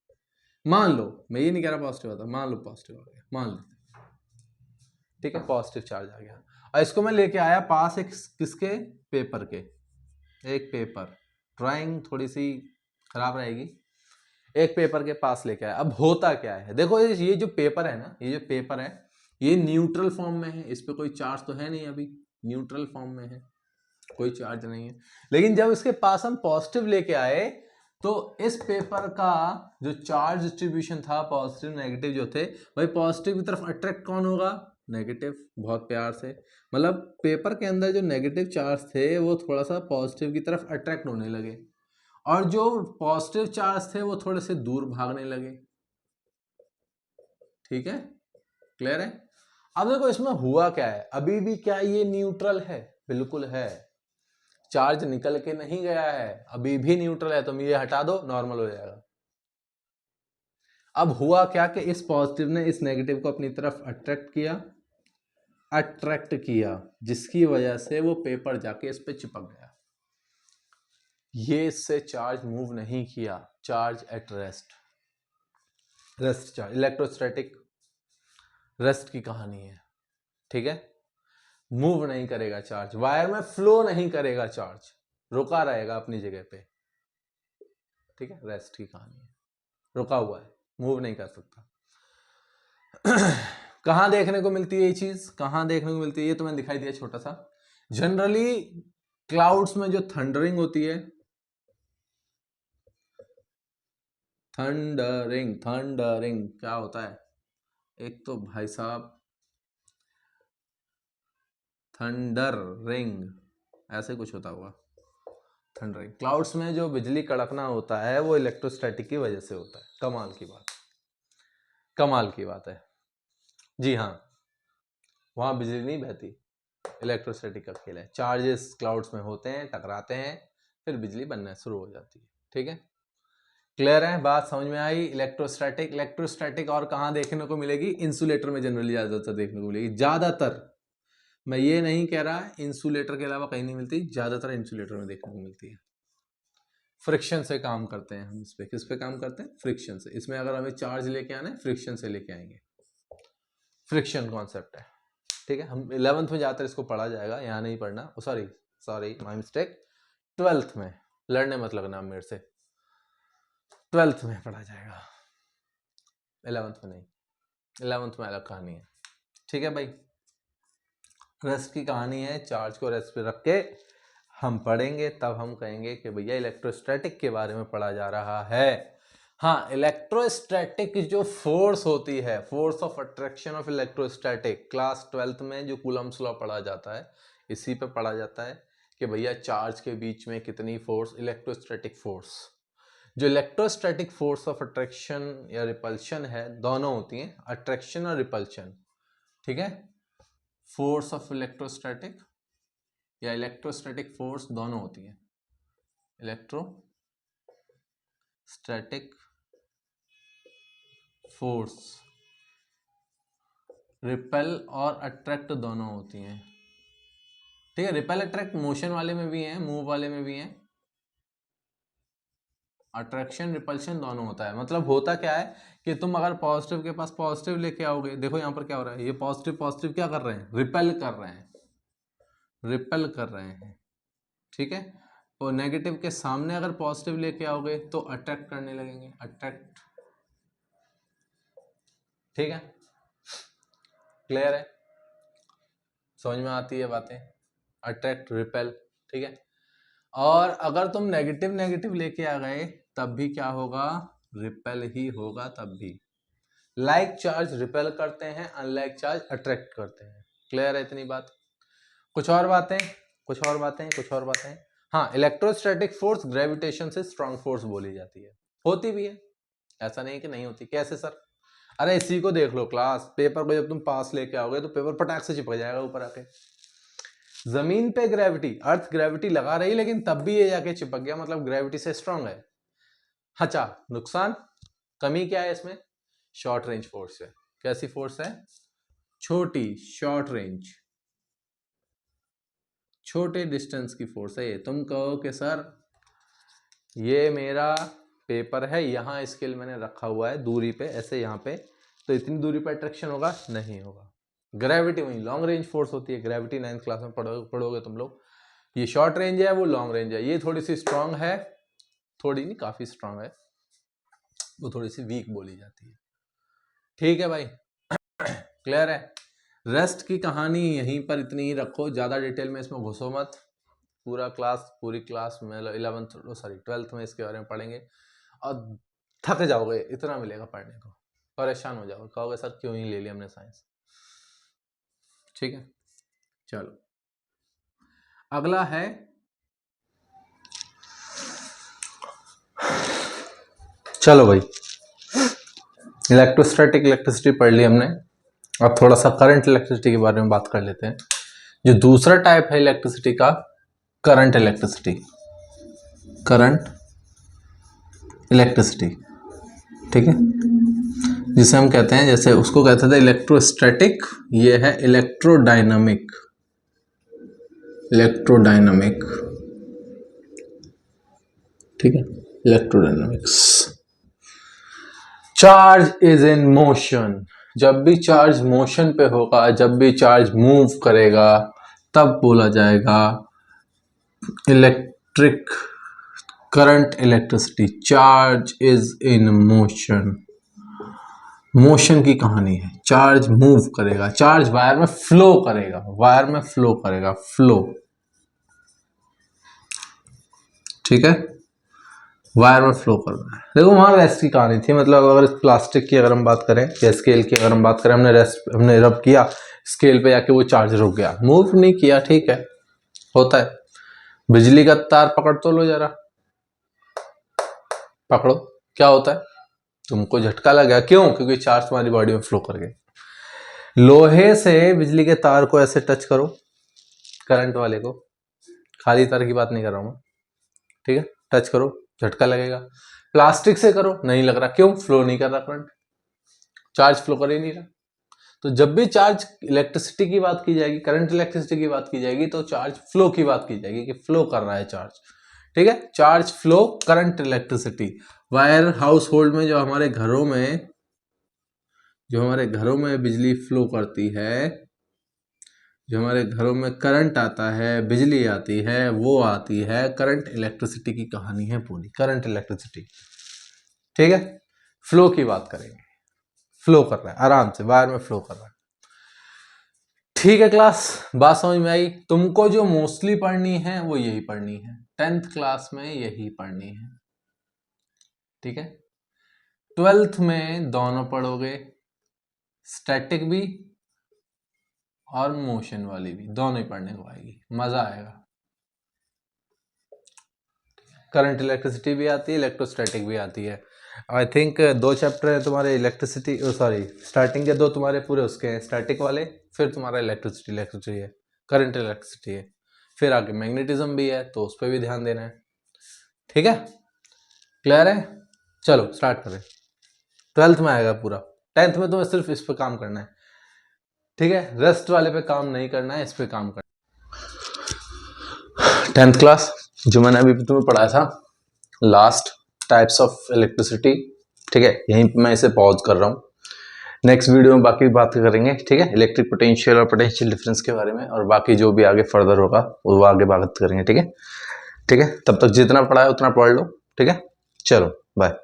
मान लो, मैं ये नहीं कह रहा पॉजिटिव आता, मान लो पॉजिटिव आ गया, मान लो, ठीक है, पॉजिटिव चार्ज आ गया, और इसको मैं लेके आया पास एक किसके, पेपर के, एक पेपर, ड्राइंग थोड़ी सी खराब रहेगी, एक पेपर के पास लेके आया। अब होता क्या है, देखो ये जो पेपर है ना, ये जो पेपर है, ये न्यूट्रल फॉर्म में है, इस पर कोई चार्ज तो है नहीं, अभी न्यूट्रल फॉर्म में है, कोई चार्ज नहीं है। लेकिन जब इसके पास हम पॉजिटिव लेके आए, तो इस पेपर का जो चार्ज डिस्ट्रीब्यूशन था, पॉजिटिव नेगेटिव जो थे, भाई पॉजिटिव की तरफ अट्रैक्ट कौन होगा, नेगेटिव, बहुत प्यार से, मतलब पेपर के अंदर जो नेगेटिव चार्ज थे वो थोड़ा सा पॉजिटिव की तरफ अट्रैक्ट होने लगे, और जो पॉजिटिव चार्ज थे वो थोड़े से दूर भागने लगे, ठीक है, क्लियर है। अब देखो इसमें हुआ क्या है, अभी भी क्या ये न्यूट्रल है, बिल्कुल है, चार्ज निकल के नहीं गया है, अभी भी न्यूट्रल है, तुम ये हटा दो नॉर्मल हो जाएगा। अब हुआ क्या कि इस पॉजिटिव ने इस नेगेटिव को अपनी तरफ अट्रैक्ट किया, जिसकी वजह से वो पेपर जाके इस पे चिपक गया, ये इससे चार्ज मूव नहीं किया, charge at rest, rest charge, electrostatic rest की कहानी है, ठीक है, मूव नहीं करेगा चार्ज, वायर में फ्लो नहीं करेगा चार्ज, रुका रहेगा अपनी जगह पे, ठीक है, रेस्ट की कहानी है, रुका हुआ है, मूव नहीं कर सकता। कहां देखने को मिलती है ये चीज, कहां देखने को मिलती है, ये तो मैंने दिखाई दिया छोटा सा। जनरली क्लाउड्स में जो थंडरिंग होती है, थंडरिंग क्या होता है, एक तो भाई साहब थंडर रिंग ऐसे कुछ होता होगा, थंडरिंग, क्लाउड्स में जो बिजली कड़कना होता है वो इलेक्ट्रोस्टैटिक की वजह से होता है। कमाल की बात, कमाल की बात है, जी हाँ, वहां बिजली नहीं बहती, इलेक्ट्रोस्टैटिक का खेल है, चार्जेस क्लाउड्स में होते हैं, टकराते हैं, फिर बिजली बनना शुरू हो जाती है, ठीक है। क्लियर है, बात समझ में आई। इलेक्ट्रोस्टैटिक, इलेक्ट्रोस्टैटिक और कहाँ देखने को मिलेगी? इंसुलेटर में जनरली ज्यादातर देखने को मिलेगी, ज्यादातर। मैं ये नहीं कह रहा इंसुलेटर के अलावा कहीं नहीं मिलती, ज्यादातर इंसुलेटर में देखने को मिलती है। फ्रिक्शन से काम करते हैं हम इस पे। किस पे काम करते हैं? फ्रिक्शन से। इसमें अगर हमें चार्ज लेके आना है, फ्रिक्शन से लेके आएंगे। फ्रिक्शन कॉन्सेप्ट है, ठीक है। हम 11th में जाकर इसको पढ़ा जाएगा, यहाँ नहीं पढ़ना। सॉरी माय मिस्टेक, 12th में। लड़ने मत लगना मेरे से, 12th में पढ़ा जाएगा, 11th में नहीं। 11th में अलग कहानी है, ठीक है भाई। रेस्ट की कहानी है, चार्ज को रेस्ट पे रख के हम पढ़ेंगे, तब हम कहेंगे कि भैया इलेक्ट्रोस्टैटिक के बारे में पढ़ा जा रहा है। हाँ, इलेक्ट्रोस्टैटिक जो फोर्स होती है, force of attraction of electrostatic, class 12th में जो कूलम्स लॉ पढ़ा जाता है, इसी पे पढ़ा जाता है कि भैया चार्ज के बीच में कितनी फोर्स, इलेक्ट्रोस्टैटिक फोर्स। जो इलेक्ट्रोस्टैटिक फोर्स ऑफ अट्रैक्शन या रिपल्शन है, दोनों होती हैं, अट्रैक्शन और रिपल्शन, ठीक है। फोर्स ऑफ इलेक्ट्रोस्टैटिक या इलेक्ट्रोस्टैटिक फोर्स दोनों होती है। इलेक्ट्रोस्टैटिक फोर्स रिपेल और अट्रैक्ट दोनों होती हैं, ठीक है। रिपेल अट्रैक्ट मोशन वाले में भी हैं, मूव वाले में भी हैं। अट्रैक्शन रिपल्शन दोनों होता है। मतलब होता क्या है कि तुम अगर पॉजिटिव के पास पॉजिटिव लेके आओगे, देखो यहाँ पर क्या हो रहा है, ये पॉजिटिव पॉजिटिव क्या कर रहे हैं? रिपेल कर रहे हैं, रिपेल कर रहे हैं, ठीक है। और नेगेटिव के सामने अगर पॉजिटिव लेके आओगे तो अट्रैक्ट करने लगेंगे, अट्रैक्ट, ठीक है। क्लियर है, समझ में आती है बातें? अट्रैक्ट, रिपेल, ठीक है। और अगर तुम नेगेटिव नेगेटिव लेके आ गए तब भी क्या होगा? रिपेल ही होगा तब भी। लाइक चार्ज रिपेल करते हैं, अनलाइक चार्ज अट्रैक्ट करते हैं। क्लियर है इतनी बात? कुछ और बातें, कुछ और बातें, कुछ और बातें। हाँ, इलेक्ट्रोस्टैटिक फोर्स ग्रेविटेशन से स्ट्रॉन्ग फोर्स बोली जाती है, होती भी है, ऐसा नहीं कि नहीं होती। कैसे सर? अरे इसी को देख लो, क्लास पेपर को जब तुम पास लेके आओगे तो पेपर पटाख से चिपक जाएगा ऊपर आके। जमीन पे ग्रेविटी, अर्थ ग्रेविटी लगा रही, लेकिन तब भी ये जाके चिपक गया, मतलब ग्रेविटी से स्ट्रांग है। अच्छा, नुकसान, कमी क्या है इसमें? शॉर्ट रेंज फोर्स है। कैसी फोर्स है? छोटी, शॉर्ट रेंज, छोटे डिस्टेंस की फोर्स है ये। तुम कहो कि सर ये मेरा पेपर है, यहाँ स्केल मैंने रखा हुआ है दूरी पे, ऐसे यहाँ पे, तो इतनी दूरी पे अट्रैक्शन होगा? नहीं होगा। ग्रेविटी वही लॉन्ग रेंज फोर्स होती है। ग्रेविटी 9th क्लास में पढ़ोगे तुम लोग। ये शॉर्ट रेंज है, वो लॉन्ग रेंज है। ये थोड़ी सी स्ट्रांग है, थोड़ी नहीं काफी स्ट्रांग है, वो थोड़ी सी वीक बोली जाती है, ठीक है भाई। क्लियर है? रेस्ट की कहानी यहीं पर इतनी ही रखो, ज्यादा डिटेल में इसमें घुसो मत। पूरी क्लास में 12th में इसके बारे में पढ़ेंगे और थक जाओगे, इतना मिलेगा पढ़ने को, परेशान हो जाओगे, कहोगे सर क्यों ही ले लिया हमने साइंस। ठीक है, चलो अगला है चलो भाई, इलेक्ट्रोस्टैटिक इलेक्ट्रिसिटी पढ़ ली हमने। अब थोड़ा सा करंट इलेक्ट्रिसिटी के बारे में बात कर लेते हैं। जो दूसरा टाइप है इलेक्ट्रिसिटी का, करंट इलेक्ट्रिसिटी, करंट इलेक्ट्रिसिटी, ठीक है, जिसे हम कहते हैं, जैसे उसको कहते थे इलेक्ट्रोस्टैटिक, ये है इलेक्ट्रोडायनामिक, इलेक्ट्रोडायनामिक, ठीक है, electrodynamics. Charge is in motion, जब भी चार्ज मोशन पे होगा, जब भी चार्ज मूव करेगा, तब बोला जाएगा electric current electricity. Charge is in motion, motion की कहानी है। चार्ज मूव करेगा, चार्ज वायर में फ्लो करेगा, वायर में फ्लो करेगा, फ्लो, ठीक है, वायर में फ्लो करना है। देखो वहां रेस्ट की कहानी थी, मतलब अगर प्लास्टिक की अगर हम बात करें या स्केल की अगर हम बात करें, हमने रब किया स्केल पे जाके, वो चार्ज रुक गया, मूव नहीं किया, ठीक है, होता है। बिजली का तार पकड़ तो लो जरा, पकड़ो, क्या होता है? तुमको झटका लगा, क्यों? क्योंकि चार्ज तुम्हारी बॉडी में फ्लो कर गया। लोहे से बिजली के तार को ऐसे टच करो, करंट वाले को, खाली तार की बात नहीं कर रहा हूं मैं, ठीक है, टच करो, झटका लगेगा। प्लास्टिक से करो, नहीं लग रहा, क्यों? फ्लो नहीं कर रहा करंट, चार्ज फ्लो कर ही नहीं रहा। तो जब भी चार्ज इलेक्ट्रिसिटी की बात की जाएगी, करंट इलेक्ट्रिसिटी की बात की जाएगी, तो चार्ज फ्लो की बात की जाएगी कि फ्लो कर रहा है चार्ज, ठीक है। Charge flow current electricity. Wire house hold में जो हमारे घरों में बिजली फ्लो करती है, जो हमारे घरों में करंट आता है, बिजली आती है, वो आती है करंट इलेक्ट्रिसिटी की कहानी है पूरी, करंट इलेक्ट्रिसिटी, ठीक है। फ्लो की बात करेंगे, फ्लो कर रहा है आराम से, वायर में फ्लो कर रहा है, ठीक है। क्लास बात समझ में आई? तुमको जो मोस्टली पढ़नी है वो यही पढ़नी है, 10th क्लास में यही पढ़नी है, ठीक है। 12th में दोनों पढ़ोगे, स्टैटिक भी और मोशन वाली भी, दोनों ही पढ़ने को आएगी, मजा आएगा। करंट इलेक्ट्रिसिटी भी आती है, इलेक्ट्रोस्टैटिक भी आती है। आई थिंक 2 चैप्टर है तुम्हारे इलेक्ट्रिसिटी, सॉरी स्टार्टिंग के 2 तुम्हारे पूरे उसके हैं स्टैटिक वाले, फिर तुम्हारा इलेक्ट्रिसिटी है, करंट इलेक्ट्रिसिटी है, फिर आगे मैग्नेटिज्म भी है, तो उस पर भी ध्यान देना है, ठीक है। क्लियर है? चलो स्टार्ट करें। 12th में आएगा पूरा, 10th में तुम्हें सिर्फ इस पे काम करना है, ठीक है। रेस्ट वाले पे काम नहीं करना है, इस पे काम करना है। 10th क्लास जो मैंने अभी तुम्हें पढ़ाया था, लास्ट टाइप्स ऑफ इलेक्ट्रिसिटी, ठीक है, यहीं पे मैं इसे पॉज कर रहा हूँ। नेक्स्ट वीडियो में बाकी बात करेंगे, ठीक है, इलेक्ट्रिक पोटेंशियल और पोटेंशियल डिफरेंस के बारे में, और बाकी जो भी आगे फर्दर होगा वो आगे बात करेंगे, ठीक है। ठीक है, तब तक जितना पढ़ा है उतना पढ़ लो, ठीक है। चलो बाय।